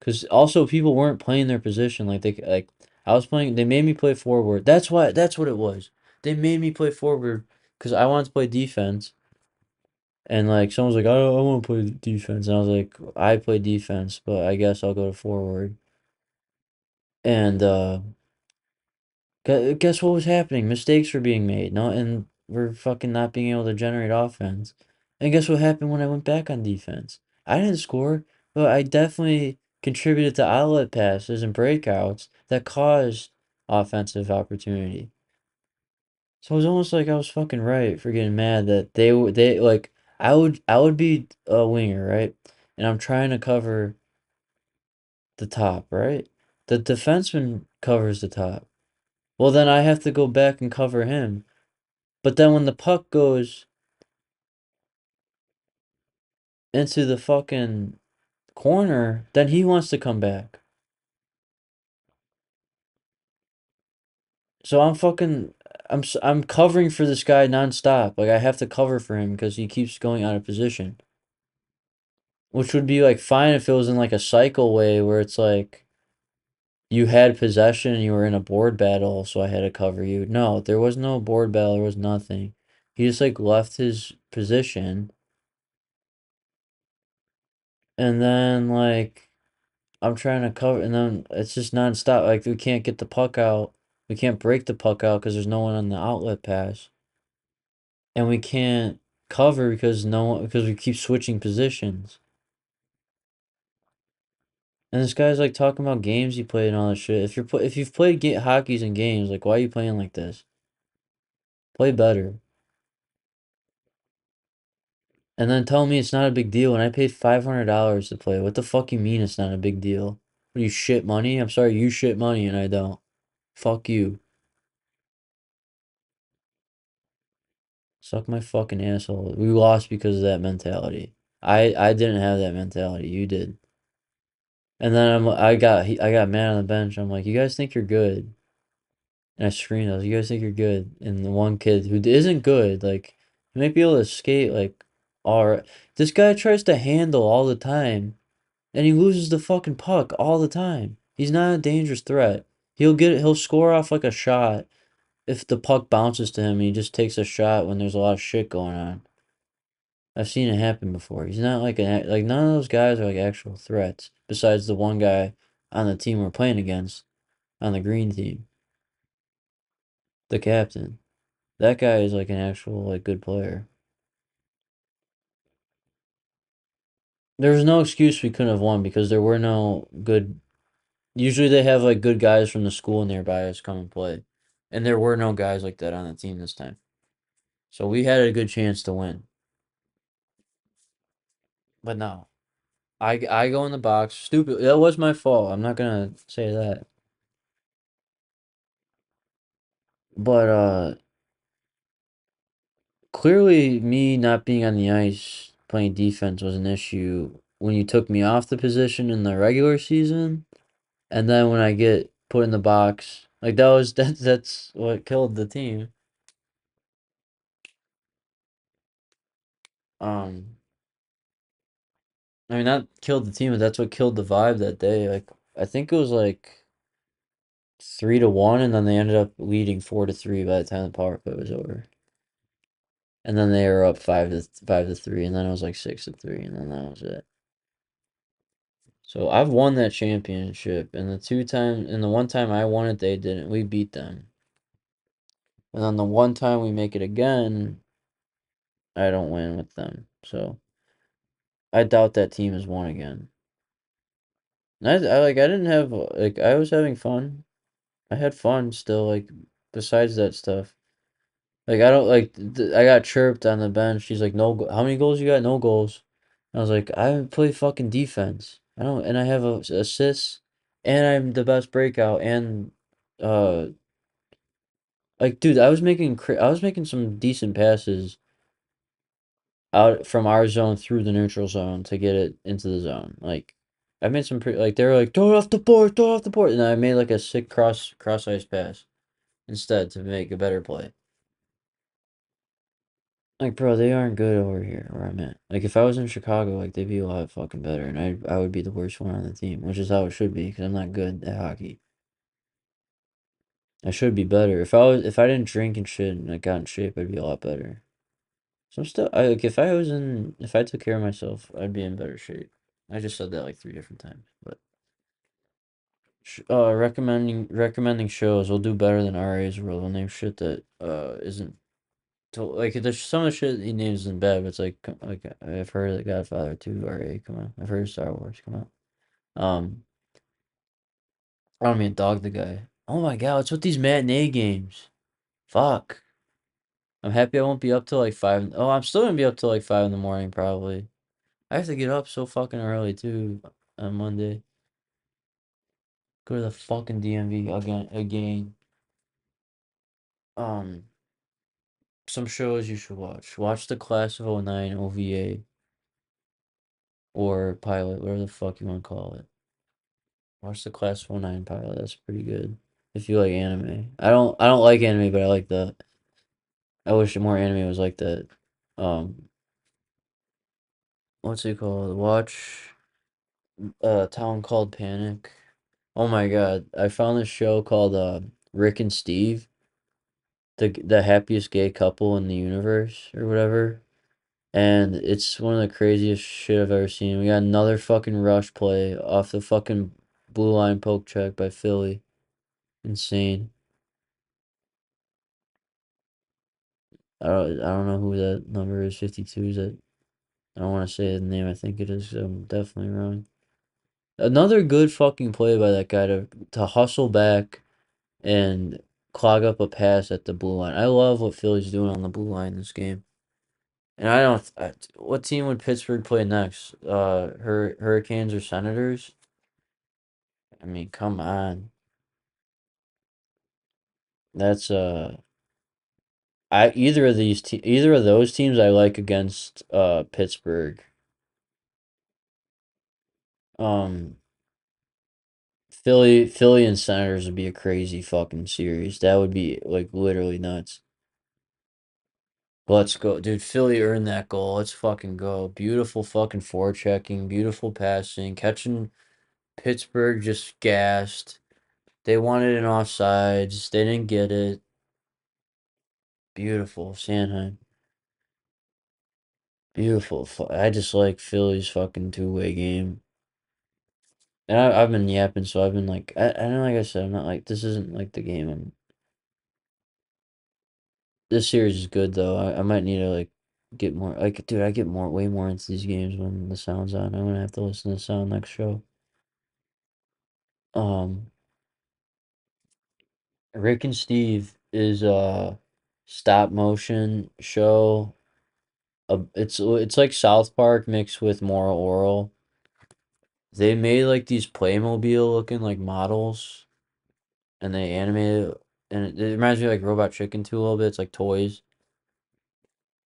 Cause also people weren't playing their position like I was playing. They made me play forward. That's what it was. They made me play forward because I wanted to play defense, And like someone was like, I want to play defense, and I was like, I play defense, but I guess I'll go to forward. And guess what was happening? Mistakes were being made. No, and we're fucking not being able to generate offense. And guess what happened when I went back on defense? I didn't score, but I definitely contributed to outlet passes and breakouts that caused offensive opportunity. So it was almost like I was fucking right for getting mad that they like I would be a winger, right? And I'm trying to cover the top, right? The defenseman covers the top. Well, then I have to go back and cover him. But then when the puck goes into the fucking corner, then he wants to come back. So I'm covering for this guy nonstop. Like I have to cover for him because he keeps going out of position. Which would be like fine if it was in like a cycle way where it's like you had possession and you were in a board battle, so I had to cover you. No, there was no board battle, there was nothing. He just like left his position and then like I'm trying to cover, and then it's just nonstop. Like we can't get the puck out. We can't break the puck out because there's no one on the outlet pass, and we can't cover because no one because we keep switching positions. And this guy's like talking about games he played and all this shit. If you've played hockeys and games, like why are you playing like this? Play better. And then tell me it's not a big deal when I paid $500 to play. What the fuck you mean it's not a big deal? What, you shit money? I'm sorry, you shit money and I don't. Fuck you. Suck my fucking asshole. We lost because of that mentality. I didn't have that mentality. You did. And then I got mad on the bench. I'm like, you guys think you're good? And I screamed, I was, you guys think you're good? And the one kid who isn't good, like, he might be able to skate, like, all right. This guy tries to handle all the time, and he loses the fucking puck all the time. He's not a dangerous threat. He'll score off like a shot if the puck bounces to him and he just takes a shot when there's a lot of shit going on. I've seen it happen before. He's not like none of those guys are like actual threats. Besides the one guy on the team we're playing against on the green team, the captain. That guy is like an actual like good player. There was no excuse we couldn't have won because there were no good. Usually they have like good guys from the school nearby us come and play, and there were no guys like that on the team this time. So we had a good chance to win. But no, I go in the box. Stupid. That was my fault. I'm not gonna say that. But clearly, me not being on the ice playing defense was an issue when you took me off the position in the regular season, and then when I get put in the box, like that's what killed the team. Um, I mean, not killed the team, but that's what killed the vibe that day. Like I think it was like 3-1, and then they ended up leading 4-3 by the time the power play was over. And then they were up 5-3, and then it was like 6-3, and then that was it. So I've won that championship, and the one time I won it, they didn't. We beat them, and then the one time we make it again, I don't win with them. So I doubt that team has won again. And I didn't have like I was having fun. I had fun still. Like besides that stuff, like I don't like I got chirped on the bench. She's like, "No, how many goals you got? No goals." I was like, "I play fucking defense. I don't, and I have a assists, and I'm the best breakout, and uh." Like, dude, I was making some decent passes out from our zone through the neutral zone to get it into the zone. Like, I made some pretty like they were like throw it off the board, throw it off the board, and I made like a sick cross ice pass instead to make a better play. Like, bro, they aren't good over here where I'm at. Like, if I was in Chicago, like they'd be a lot fucking better, and I would be the worst one on the team, which is how it should be because I'm not good at hockey. I should be better. If I didn't drink and shit and I got in shape, I'd be a lot better. So I'm still, like, if I took care of myself, I'd be in better shape. I just said that like three different times, but recommending shows will do better than RA's rule. We'll name shit that isn't like there's some of the shit he names isn't bad, but it's like I've heard of The Godfather 2 RA, come on. I've heard of Star Wars, come on. Um, I don't mean dog the guy. Oh my god, what's with these matinee games? Fuck. I'm happy I won't be up till like 5. Oh, I'm still gonna be up till like 5 in the morning probably. I have to get up so fucking early too on Monday. Go to the fucking DMV again. Um, some shows you should watch. Watch the Class of '09 OVA or pilot, whatever the fuck you want to call it. Watch the Class of '09 pilot. That's pretty good. If you like anime. I don't like anime, but I like that. I wish more anime was like that. Um, what's it called? Watch Town Called Panic. Oh my god, I found this show called Rick and Steve, the happiest gay couple in the universe or whatever. And it's one of the craziest shit I've ever seen. We got another fucking rush play off the fucking blue line poke check by Philly. Insane. I don't know who that number is. 52 is that? I don't want to say the name. I think it is. I'm definitely wrong. Another good fucking play by that guy to hustle back and clog up a pass at the blue line. I love what Philly's doing on the blue line this game. And I don't. What team would Pittsburgh play next? Hurricanes or Senators? I mean, come on. That's I either of those teams I like against Pittsburgh. Um, Philly and Senators would be a crazy fucking series. That would be like literally nuts. Let's go, dude. Philly earned that goal. Let's fucking go. Beautiful fucking forechecking, beautiful passing, catching Pittsburgh just gassed. They wanted an offsides. They didn't get it. Beautiful, Sanheim. Beautiful. I just like Philly's fucking two-way game. And I've been yapping, so I've been like, I know, like I said, I'm not like, this isn't like the game. This series is good, though. I might need to, like, get more, like, dude, I get way more into these games when the sound's on. I'm gonna have to listen to the sound next show. Um, Rick and Steve is a stop motion show. It's like South Park mixed with more oral. They made like these Playmobil looking like models, and they animated it, and it reminds me of like Robot Chicken too a little bit. It's like toys,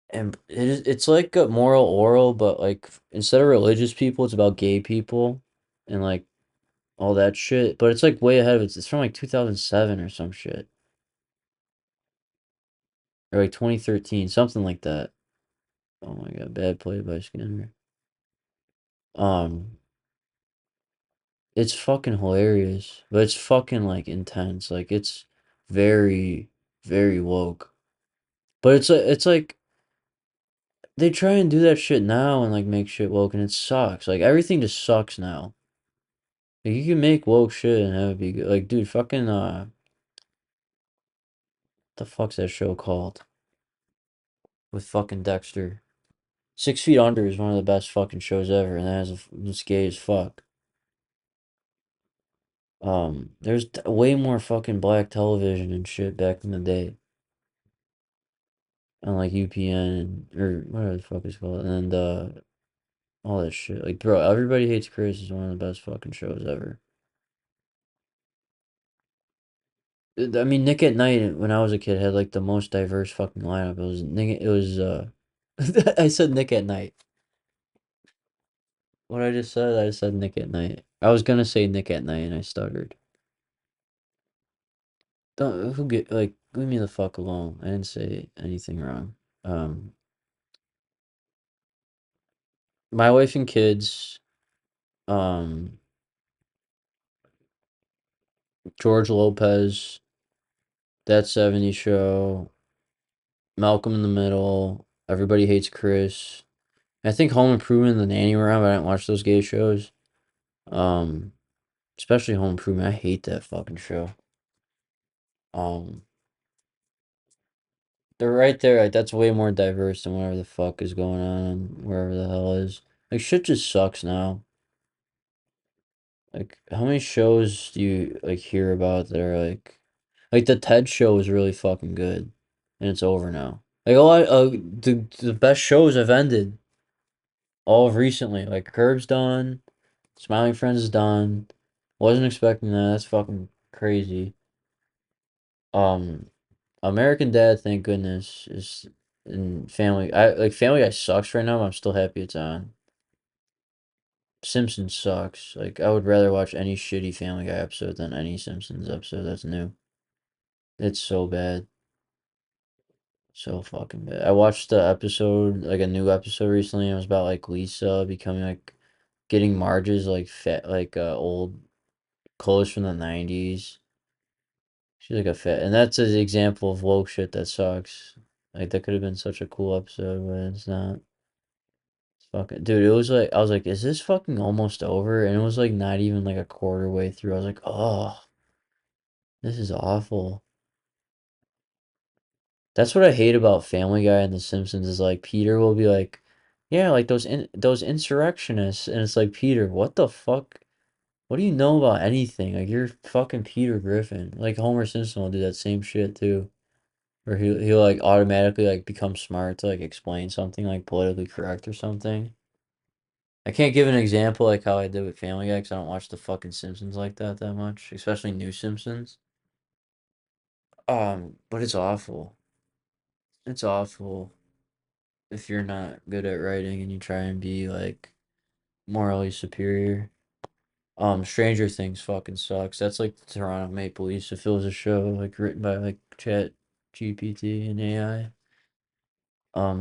and it's like a moral oral, but like instead of religious people, it's about gay people, and like all that shit. But it's like way ahead of it. It's from like 2007 or some shit, or like 2013, something like that. Oh my god, bad play by Skinner. Um, it's fucking hilarious, but it's fucking like intense. Like it's very, very woke. But it's like they try and do that shit now and like make shit woke and it sucks. Like everything just sucks now. Like you can make woke shit and have it be good. Like dude, fucking the fuck's that show called? With fucking Dexter. 6 Feet Under is one of the best fucking shows ever, and that has it's gay as fuck. There's way more fucking black television and shit back in the day. On like UPN or whatever the fuck it's called, and all that shit. Like, bro, Everybody Hates Chris is one of the best fucking shows ever. I mean, Nick at Night when I was a kid had like the most diverse fucking lineup. It was Nick. It was I said Nick at Night. What I just said Nick at Night. I was gonna say Nick at Night and I stuttered. Don't who get like leave me the fuck alone. I didn't say anything wrong. Um, My Wife and Kids. Um, George Lopez. That '70s Show. Malcolm in the Middle. Everybody hates Chris. I think Home Improvement and The Nanny were on, but I didn't watch those gay shows. Um, especially Home Improvement. I hate that fucking show. Um, they're right there. Like that's way more diverse than whatever the fuck is going on wherever the hell is. Like shit just sucks now. Like how many shows do you like hear about that are like the TED show is really fucking good, and it's over now. Like a lot, the best shows have ended all of recently. Like Curb's done, Smiling Friends is done. Wasn't expecting that. That's fucking crazy. Um, American Dad, thank goodness, is in Family. I like Family Guy sucks right now, but I'm still happy it's on. Simpsons sucks. Like I would rather watch any shitty Family Guy episode than any Simpsons episode that's new. It's so bad. So fucking bad. I watched the episode, like a new episode recently. It was about like Lisa becoming like getting Marge's like fat like old clothes from the 90s. She's like a fat, and that's an example of woke shit that sucks. Like that could have been such a cool episode, but it's not. It's fucking dude. It was like I was like, is this fucking almost over? And it was like not even like a quarter way through. I was like, oh, this is awful. That's what I hate about Family Guy and The Simpsons is like Peter will be like, yeah, like those insurrectionists, and it's like Peter, what the fuck? What do you know about anything? Like you're fucking Peter Griffin. Like Homer Simpson will do that same shit too. Or he'll like automatically like become smart to like explain something like politically correct or something. I can't give an example like how I did with Family Guy 'cause I don't watch the fucking Simpsons like that much, especially new Simpsons. But it's awful. It's awful if you're not good at writing and you try and be like morally superior. Stranger Things fucking sucks. That's like the Toronto Maple Leafs if it was a show like written by like Chat GPT and AI.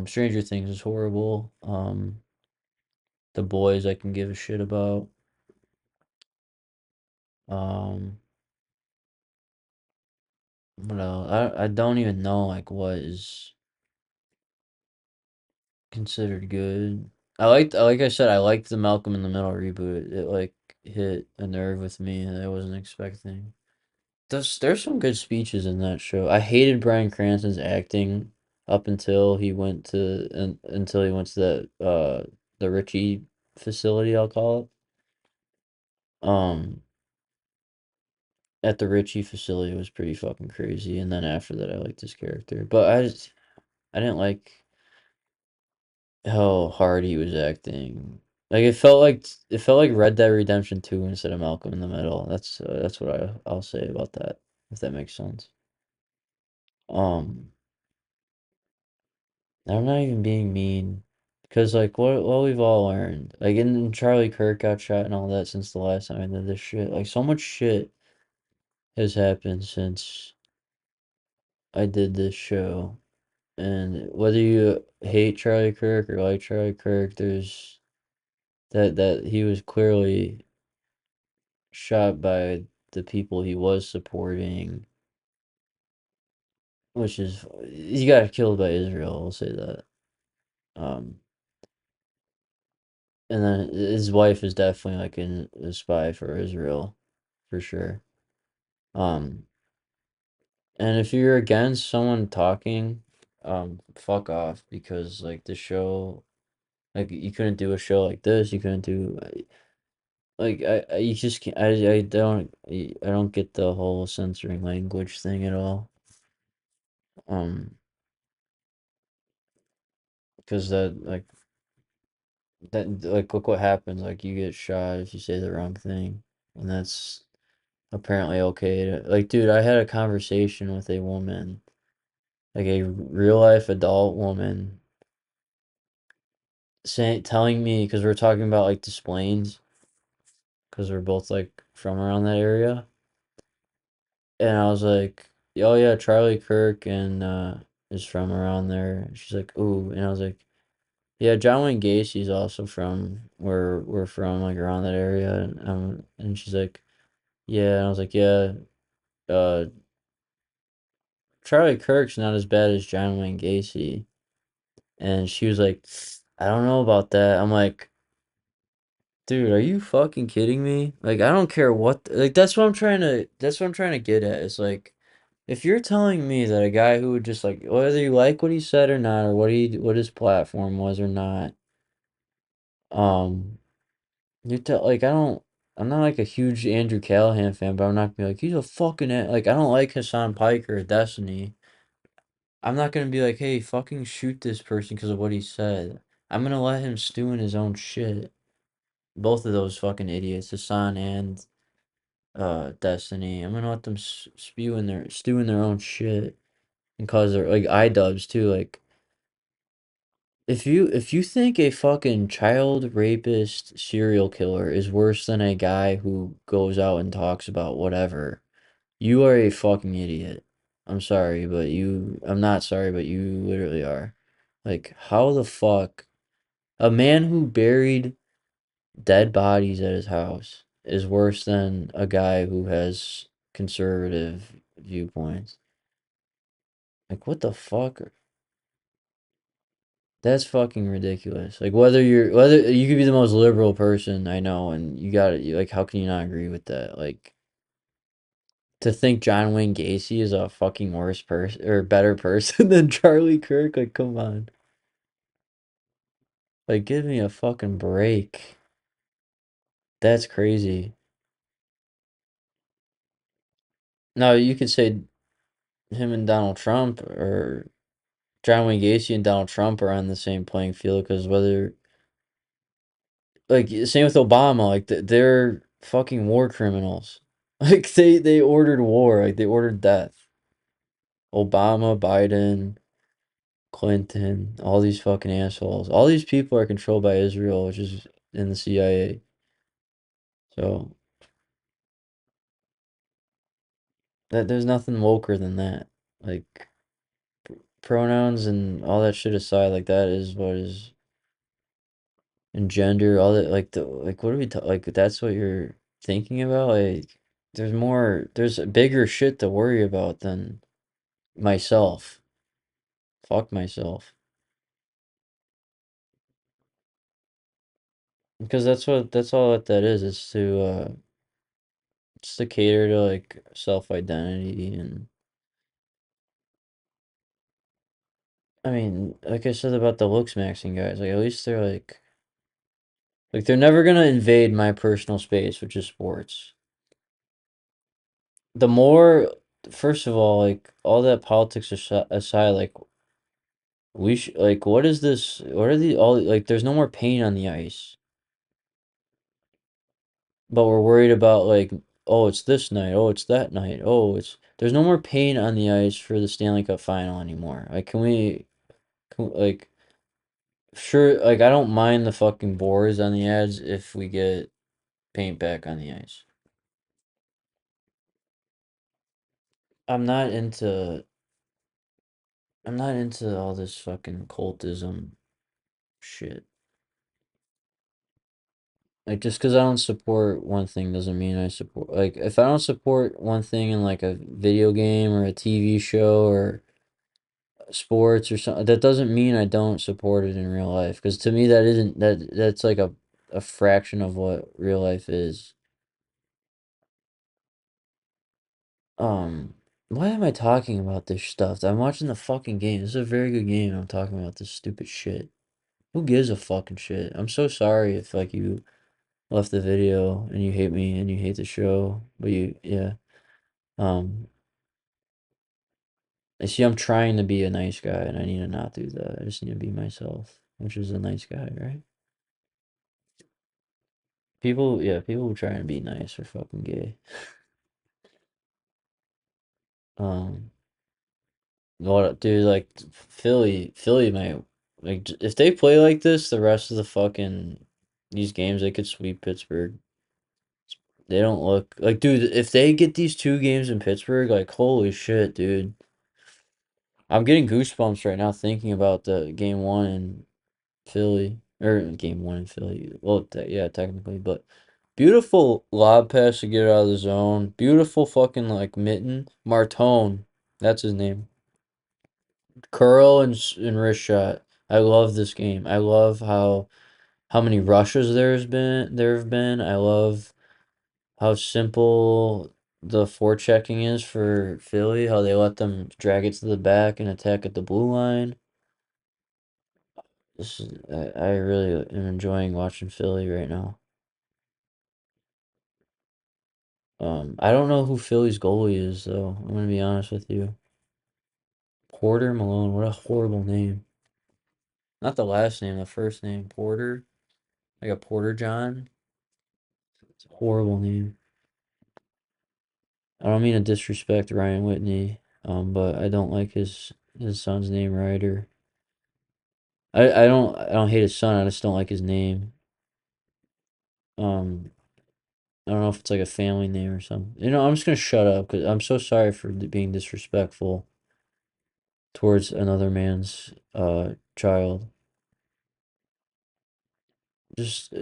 Stranger Things is horrible. The Boys I can give a shit about. Um, what else? I don't even know like what is considered good. Like I said, I liked the Malcolm in the Middle reboot. It like hit a nerve with me that I wasn't expecting. There's some good speeches in that show. I hated Bryan Cranston's acting up until he went to the Ritchie facility, I'll call it. At the Ritchie facility was pretty fucking crazy, and then after that I liked his character. But I didn't like how hard he was acting. Like it felt like Red Dead Redemption 2 instead of Malcolm in the Middle. That's what I'll say about that, if that makes sense. Um I'm not even being mean. Because, like, what we've all learned. Like, and Charlie Kirk got shot and all that since the last time I did this shit. Like, so much shit has happened since I did this show. And whether you hate Charlie Kirk or like Charlie Kirk, there's that he was clearly shot by the people he was supporting, which is, he got killed by Israel, I'll say that. Um, and then his wife is definitely like a spy for Israel, for sure. Um, and if you're against someone talking, fuck off because like the show, like you couldn't do a show like this. You couldn't do like you just can't. I don't get the whole censoring language thing at all. Um, because that like look what happens. Like you get shot if you say the wrong thing, and that's apparently okay. Like, dude, I had a conversation with a woman, like a real life adult woman, telling me because we're talking about like Des Plaines, because we're both like from around that area, and I was like, oh yeah, Charlie Kirk and is from around there. She's like, ooh, and I was like, yeah, John Wayne Gacy's also from where we're from, like around that area, and she's like, yeah, and I was like, yeah, uh, Charlie Kirk's not as bad as John Wayne Gacy. And she was like, I don't know about that. I'm like, dude, are you fucking kidding me? Like, I don't care what, like, that's what I'm trying to get at. It's like, if you're telling me that a guy who would just like, whether you like what he said or not, or what his platform was or not, um, like, I'm not like a huge Andrew Callahan fan, but I'm not gonna be like, he's a fucking, like, I don't like Hassan Pike or Destiny. I'm not gonna be like, hey, fucking shoot this person because of what he said. I'm gonna let him stew in his own shit. Both of those fucking idiots, Hassan and Destiny. I'm gonna let them stew in their own shit and cause their like iDubbbz too. Like if you think a fucking child rapist serial killer is worse than a guy who goes out and talks about whatever, you are a fucking idiot. I'm sorry, but I'm not sorry, but you literally are. Like, how the fuck a man who buried dead bodies at his house is worse than a guy who has conservative viewpoints? Like, what the fuck? That's fucking ridiculous. Like, whether you could be the most liberal person I know, and you got it. Like, how can you not agree with that? Like, to think John Wayne Gacy is a fucking worse person or better person than Charlie Kirk, like, come on. Like, give me a fucking break. That's crazy. Now, you could say him and Donald Trump or John Wayne Gacy and Donald Trump are on the same playing field because whether, like, same with Obama, like, they're fucking war criminals. Like, they ordered war, like, they ordered death. Obama, Biden, Clinton, all these fucking assholes. All these people are controlled by Israel, which is in the CIA. So there's nothing woker than that. Like pronouns and all that shit aside, like that is what is and gender, all that like like what are we like that's what you're thinking about? Like there's bigger shit to worry about than myself. Fuck myself. Because that's all that is it's to cater to like self identity and I mean, like I said about the looks maxing guys, like at least they're like they're never gonna invade my personal space, which is sports. The more, first of all, like all that politics aside, like we should like what is this? What are the all like? There's no more pain on the ice, but we're worried about like oh it's this night, oh it's that night, oh it's there's no more pain on the ice for the Stanley Cup final anymore. Like like sure like I don't mind the fucking boards on the ads if we get paint back on the ice. I'm not into I'm not into all this fucking cultism shit. Like just because I don't support one thing doesn't mean I support like if I don't support one thing in like a video game or a TV show or sports or something that doesn't mean I don't support it in real life because to me that isn't that's like a fraction of what real life is. Um why am I talking about this stuff? I'm watching the fucking game. This is a very good game. I'm talking about this stupid shit. Who gives a fucking shit? I'm so sorry if like you left the video and you hate me and you hate the show, but yeah. Um, I see I'm trying to be a nice guy and I need to not do that. I just need to be myself, which is a nice guy, right? People who try to be nice are fucking gay. Um, what, dude, like Philly might like if they play like this the rest of the fucking these games, they could sweep Pittsburgh. They don't look like, dude, if they get these two games in Pittsburgh, like, holy shit, dude. I'm getting goosebumps right now thinking about the game one in Philly, or game one in Philly. Well, yeah, technically, but beautiful lob pass to get it out of the zone. Beautiful fucking like mitten. Martone, that's his name. Curl and wrist shot. I love this game. I love how many rushes there have been. I love how simple the forechecking is for Philly, how they let them drag it to the back and attack at the blue line. I really am enjoying watching Philly right now. I don't know who Philly's goalie is though. I'm gonna be honest with you. Porter Malone, what a horrible name. Not the last name, the first name, Porter. Like a Porter John. It's a horrible name. I don't mean to disrespect Ryan Whitney, but I don't like his son's name Ryder. I don't hate his son. I just don't like his name. Um, I don't know if it's like a family name or something. I'm just gonna shut up because I'm so sorry for being disrespectful towards another man's child. Just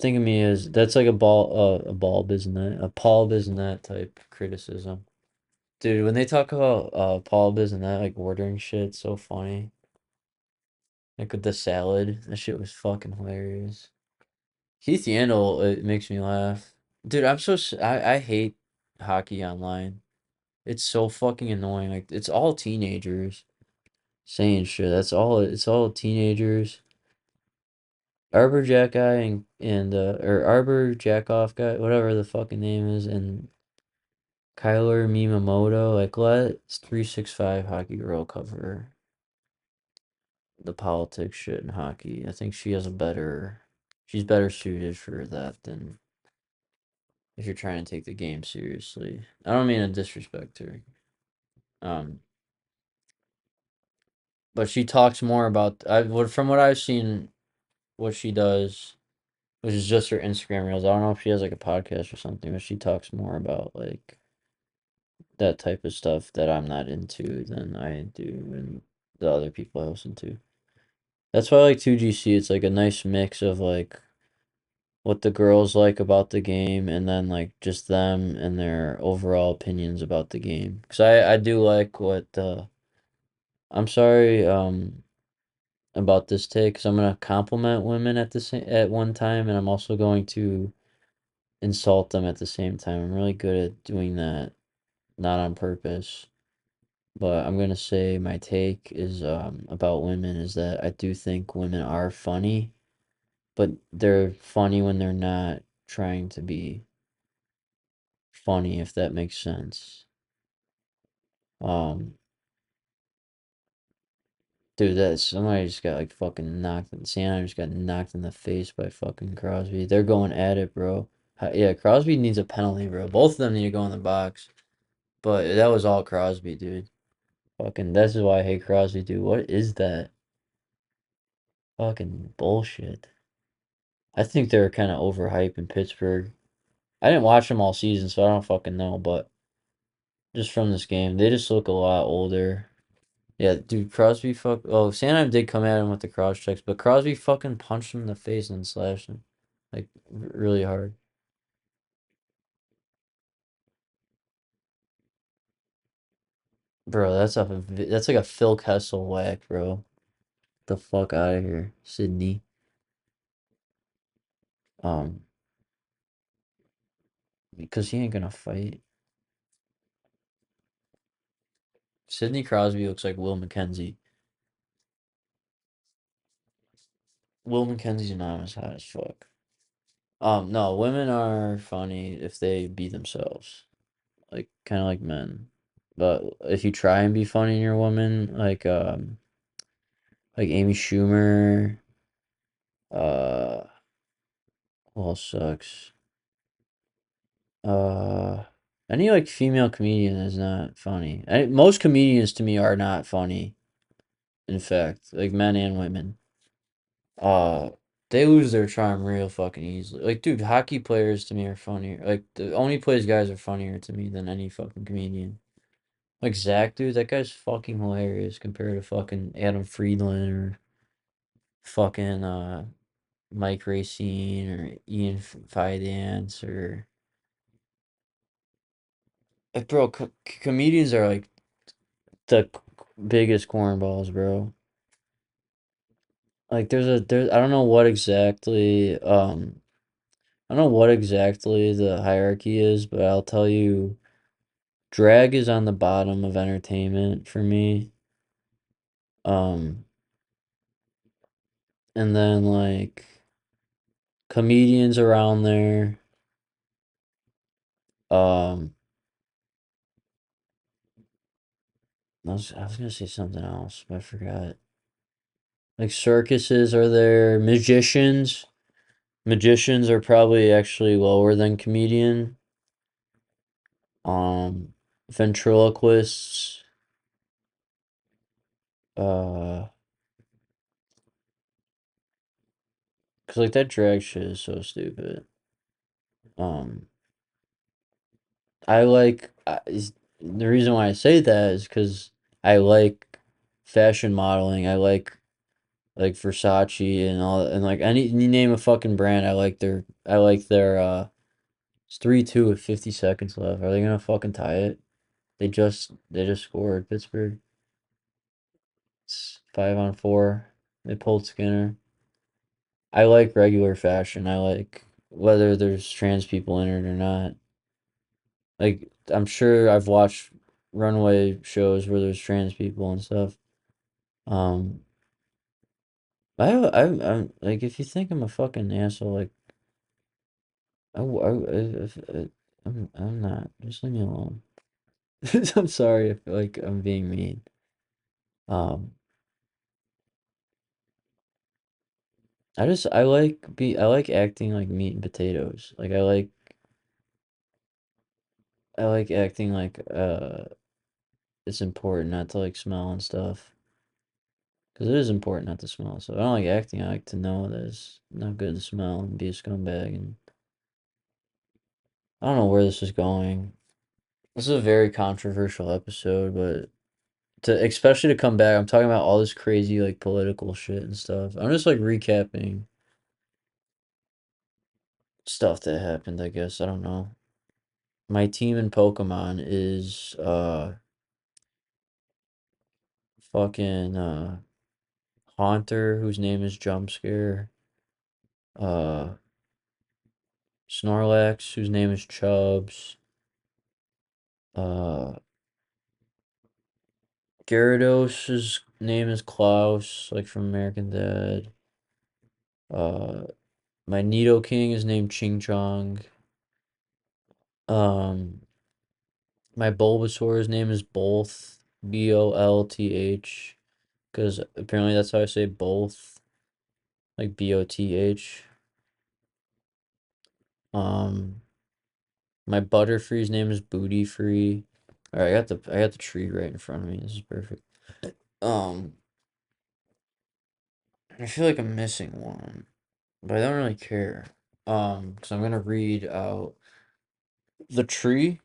think of me as that's like a ball Biznat, a Paul Biznat type criticism. Dude, when they talk about Paul Biznat like ordering shit, so funny. Like with the salad, that shit was fucking hilarious. Keith Yandel, it makes me laugh. Dude, I hate hockey online. It's so fucking annoying. Like it's all teenagers saying shit. It's all teenagers. Arbor Jack guy and or Arbor Jackoff guy, whatever the fucking name is, and Kyler Mimamoto, like let's 365 Hockey Girl cover the politics shit in hockey. I think she's better suited for that than if you're trying to take the game seriously. I don't mean to disrespect her. Um, but she talks more about from what I've seen, what she does, which is just her Instagram reels. I don't know if she has like a podcast or something, but she talks more about like that type of stuff that I'm not into than I do and the other people I listen to. That's why I like 2GC. It's like a nice mix of like what the girls like about the game and then like just them and their overall opinions about the game. Because I do like what I'm sorry about this take because I'm gonna compliment women at one time and I'm also going to insult them at the same time. I'm really good at doing that, not on purpose. But I'm gonna say my take is about women is that I do think women are funny, but they're funny when they're not trying to be funny, if that makes sense. Um, dude, that somebody just got like fucking knocked. Santa just got knocked in the face by fucking Crosby. They're going at it, bro. Yeah, Crosby needs a penalty, bro. Both of them need to go in the box. But that was all Crosby, dude. Fucking, this is why I hate Crosby, dude. What is that? Fucking bullshit. I think they're kind of overhyped in Pittsburgh. I didn't watch them all season, so I don't fucking know. But just from this game, they just look a lot older. Yeah, dude, Crosby fuck. Oh, Sanheim did come at him with the cross checks, but Crosby fucking punched him in the face and slashed him, like really hard. Bro, that's like a Phil Kessel whack, bro. The fuck out of here, Sydney. Um, because he ain't gonna fight. Sidney Crosby looks like Will McKenzie. Will McKenzie's not as hot as fuck. No, women are funny if they be themselves, like kind of like men. But if you try and be funny in your woman, like Amy Schumer, uh, who else sucks? Uh, any like female comedian is not funny. Most comedians to me are not funny. In fact, like men and women. Uh, they lose their charm real fucking easily. Like, dude, hockey players to me are funnier. Like, the only plays guys are funnier to me than any fucking comedian. Like Zach, dude, that guy's fucking hilarious compared to fucking Adam Friedland or fucking Mike Racine or Ian Fidance or like, bro, comedians are like the biggest cornballs, bro. Like I don't know what exactly I don't know what exactly the hierarchy is, but I'll tell you drag is on the bottom of entertainment for me. Um and then like comedians around there. Um I was gonna say something else, but I forgot. Like circuses are there, magicians. Magicians are probably actually lower than comedian. Um Ventriloquists, uh, cause like that drag shit is so stupid. Um I like the reason why I say that is because I like fashion modeling. I like Versace and all and like any you name a fucking brand. I like their it's 3-2 with 50 seconds left. Are they gonna fucking tie it? They just scored Pittsburgh. It's 5-on-4. They pulled Skinner. I like regular fashion. I like whether there's trans people in it or not. Like I'm sure I've watched runway shows where there's trans people and stuff. Um, I'm like if you think I'm a fucking asshole, like I'm not. Just leave me alone. I'm sorry if like I'm being mean. Um, I like acting like meat and potatoes. Like I like acting like it's important not to like smell and stuff. Because it is important not to smell. So I don't like acting. I like to know that it's not good to smell and be a scumbag. And I don't know where this is going. This is a very controversial episode, but to especially to come back, I'm talking about all this crazy like political shit and stuff. I'm just like recapping stuff that happened, I guess. I don't know. My team in Pokemon is fucking Haunter, whose name is Jumpscare, uh Snorlax, whose name is Chubbs, uh Gyarados' name is Klaus, like from American Dad. Uh, my Nidoking is named Ching Chong. Um, my Bulbasaur's name is Bolth, Bolth, because apparently that's how I say both, like Both. Um, my Butterfree's name is Booty Free. All right, I got the tree right in front of me. This is perfect. Um, I feel like I'm missing one, but I don't really care. So I'm gonna read out the tree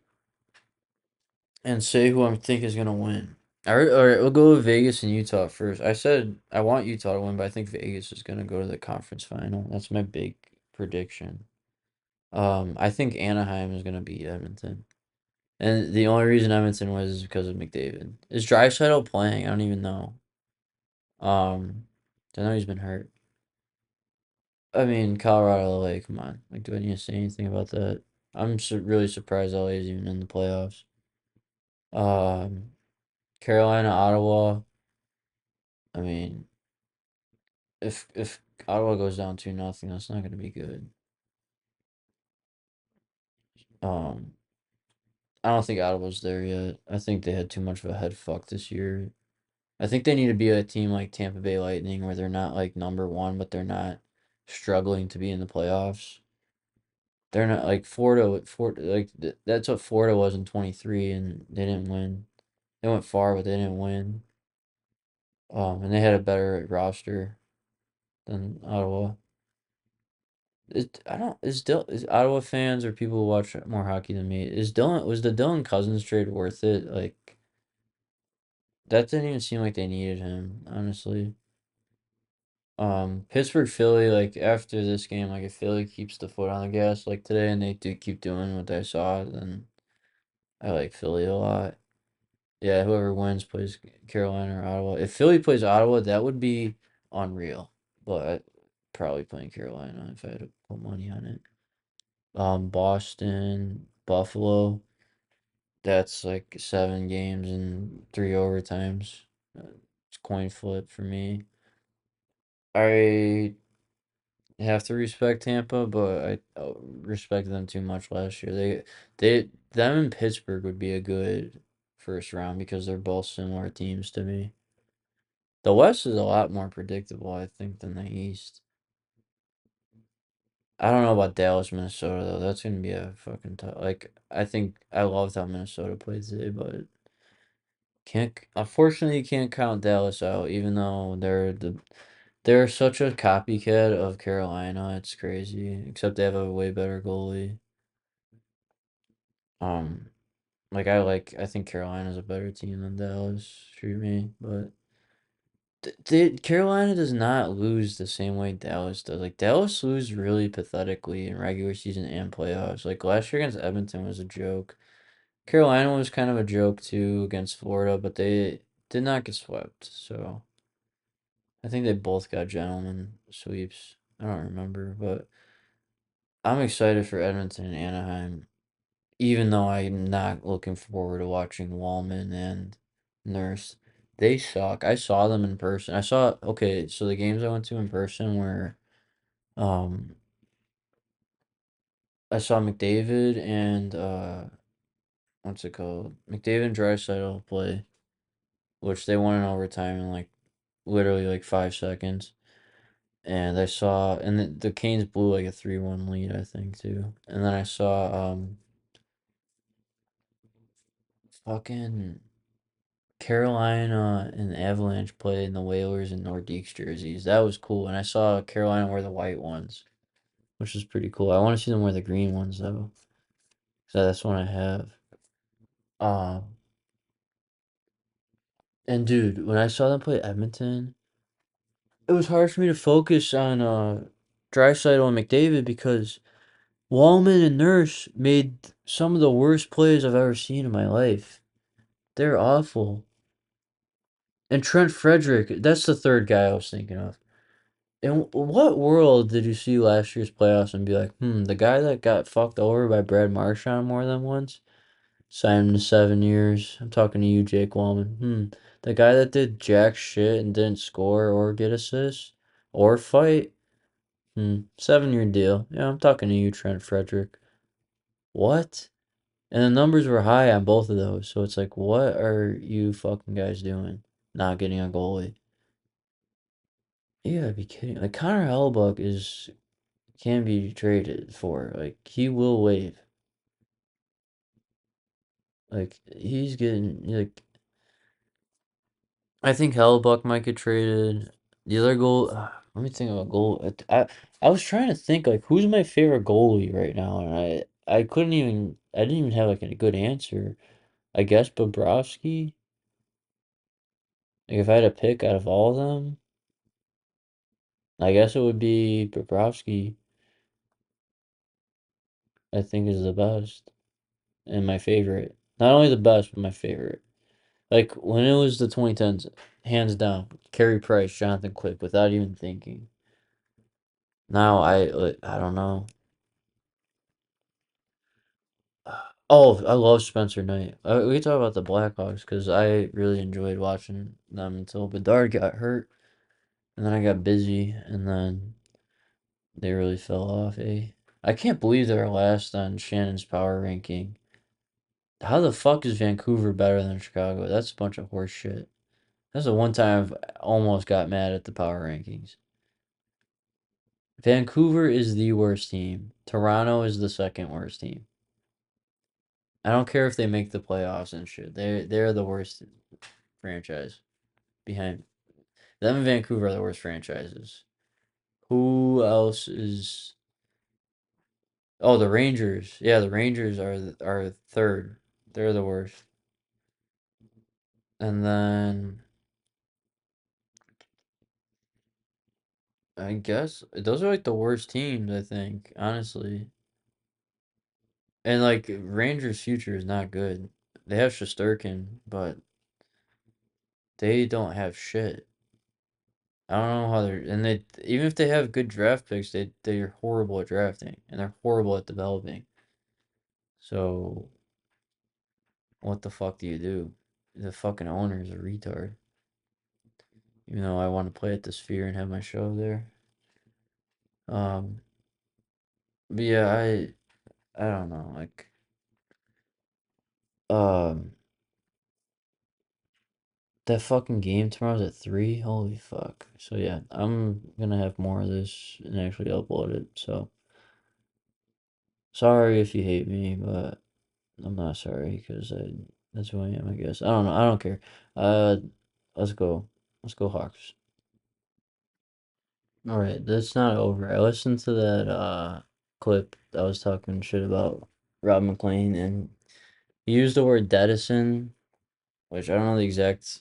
and say who I think is gonna win. All right, we'll go with Vegas and Utah first. I said I want Utah to win, but I think Vegas is gonna go to the conference final. That's my big prediction. I think Anaheim is gonna beat Edmonton, and the only reason Edmonton was is because of McDavid. Is Draisaitl playing? I don't even know. I know he's been hurt. I mean, Colorado, LA, come on. Like, do I need to say anything about that? Really surprised LA is even in the playoffs. Um, Carolina, Ottawa. I mean, if Ottawa goes down 2-0, that's not going to be good. Um, I don't think Ottawa's there yet. I think they had too much of a head fuck this year. I think they need to be a team like Tampa Bay Lightning where they're not like number one, but they're not struggling to be in the playoffs. They're not like Florida like that's what Florida was in 23 and they didn't win. They went far, but they didn't win. And they had a better roster than Ottawa. I don't is Ottawa fans or people who watch more hockey than me. Was the Dylan Cousins trade worth it? Like that didn't even seem like they needed him, honestly. Pittsburgh Philly, like after this game, like if Philly keeps the foot on the gas like today and they do keep doing what I saw, then I like Philly a lot. Yeah, whoever wins plays Carolina or Ottawa. If Philly plays Ottawa, that would be unreal. but I probably playing Carolina if I had to put money on it. Boston, Buffalo. That's like 7 games and 3 overtimes. It's coin flip for me. I have to respect Tampa, but I respected them too much last year. Them and Pittsburgh would be a good first round because they're both similar teams to me. The West is a lot more predictable, I think, than the East. I don't know about Dallas, Minnesota though. That's gonna be a fucking tough. Like I think I loved how Minnesota played today, but can't unfortunately you can't count Dallas out, even though they're such a copycat of Carolina. It's crazy. Except they have a way better goalie. Um, I think Carolina's a better team than Dallas. Shoot me, but Carolina does not lose the same way Dallas does. Like Dallas lose really pathetically in regular season and playoffs. Like last year against Edmonton was a joke. Carolina was kind of a joke too against Florida, but they did not get swept. So I think they both got gentlemen sweeps. I don't remember, but I'm excited for Edmonton and Anaheim, even though I'm not looking forward to watching Wallman and Nurse. They suck. I saw them in person. Okay, so the games I went to in person were, um, I saw McDavid and, what's it called? McDavid and Draisaitl play, which they won in overtime in like literally like 5 seconds. And the Canes blew like a 3-1 lead, I think, too. And then I saw, fucking Carolina and the Avalanche play in the Whalers and Nordiques jerseys. That was cool. And I saw Carolina wear the white ones, which was pretty cool. I want to see them wear the green ones though, so that's one I have. Um, and dude, when I saw them play Edmonton, it was hard for me to focus on Draisaitl and McDavid because Wallman and Nurse made some of the worst plays I've ever seen in my life. They're awful. And Trent Frederick, that's the third guy I was thinking of. In what world did you see last year's playoffs and be like, the guy that got fucked over by Brad Marchand more than once, signed him to 7 years. I'm talking to you, Jake Wallman. The guy that did jack shit and didn't score or get assists or fight. 7-year deal. Yeah, I'm talking to you, Trent Frederick. What? And the numbers were high on both of those, so it's like, what are you fucking guys doing? Not getting a goalie. You gotta be kidding. Like Connor Hellebuyck can be traded for. Like he will waive. Like he's getting like I think Hellebuyck might get traded. The other goal. Let me think of a goal. I was trying to think like who's my favorite goalie right now, and I couldn't even. I didn't even have like a good answer. I guess Bobrovsky. Like if I had to pick out of all of them, I guess it would be Bobrovsky. I think is the best and my favorite. Not only the best, but my favorite. Like when it was the 2010s, hands down, Carey Price, Jonathan Quick, without even thinking. Now I don't know. Oh, I love Spencer Knight. We can talk about the Blackhawks because I really enjoyed watching them until Bedard got hurt, and then I got busy, and then they really fell off. I can't believe they're last on Shannon's power ranking. How the fuck is Vancouver better than Chicago? That's a bunch of horse shit. That's the one time I've almost got mad at the power rankings. Vancouver is the worst team. Toronto is the second worst team. I don't care if they make the playoffs and shit. They're the worst franchise behind them and Vancouver are the worst franchises. Who else is Oh, the Rangers. Yeah, the Rangers are third. They're the worst. And then I guess those are like the worst teams, I think, honestly. And like Rangers' future is not good. They have Shesterkin, but they don't have shit. I don't know how they're and they even if they have good draft picks, they're horrible at drafting and they're horrible at developing. So what the fuck do you do? The fucking owner is a retard. Even though I want to play at the Sphere and have my show there. Um, but yeah, I don't know. Like, um, that fucking game tomorrow's at 3. Holy fuck. So yeah, I'm gonna have more of this and actually upload it. So sorry if you hate me, but I'm not sorry because that's who I am. I guess I don't know. I don't care. Uh, let's go. Let's go Hawks. All right, that's not over. I listened to that clip that was talking shit about Rob McLean and he used the word Dedison, which I don't know the exact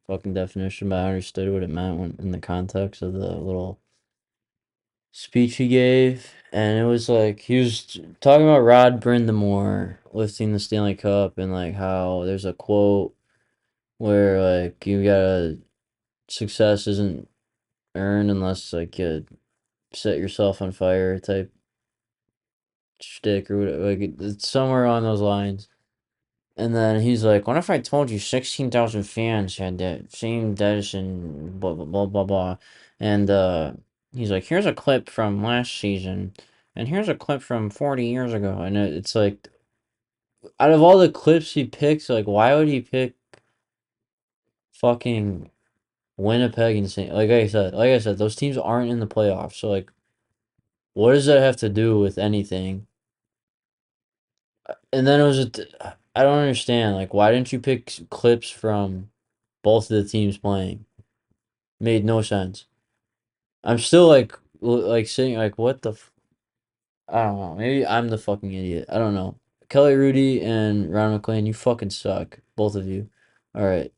fucking definition, but I understood what it meant when, in the context of the little speech he gave. And it was like he was talking about Rod Brindamore lifting the Stanley Cup and like how there's a quote where like you gotta success isn't earned unless like you set yourself on fire type shtick or whatever. Like it's somewhere on those lines. And then he's like, "What if I told you 16,000 fans had that same Dedison, blah blah blah blah blah?" And he's like, "Here's a clip from last season, and here's a clip from 40 years ago." And it's like, out of all the clips he picks, like, why would he pick fucking Winnipeg and St. Like I said, those teams aren't in the playoffs. So like, what does that have to do with anything? And then it was, I don't understand. Like, why didn't you pick clips from both of the teams playing? Made no sense. I'm still like, like sitting like, what the? I don't know. Maybe I'm the fucking idiot. I don't know. Kelly Rudy and Ron McClain, you fucking suck, both of you. All right.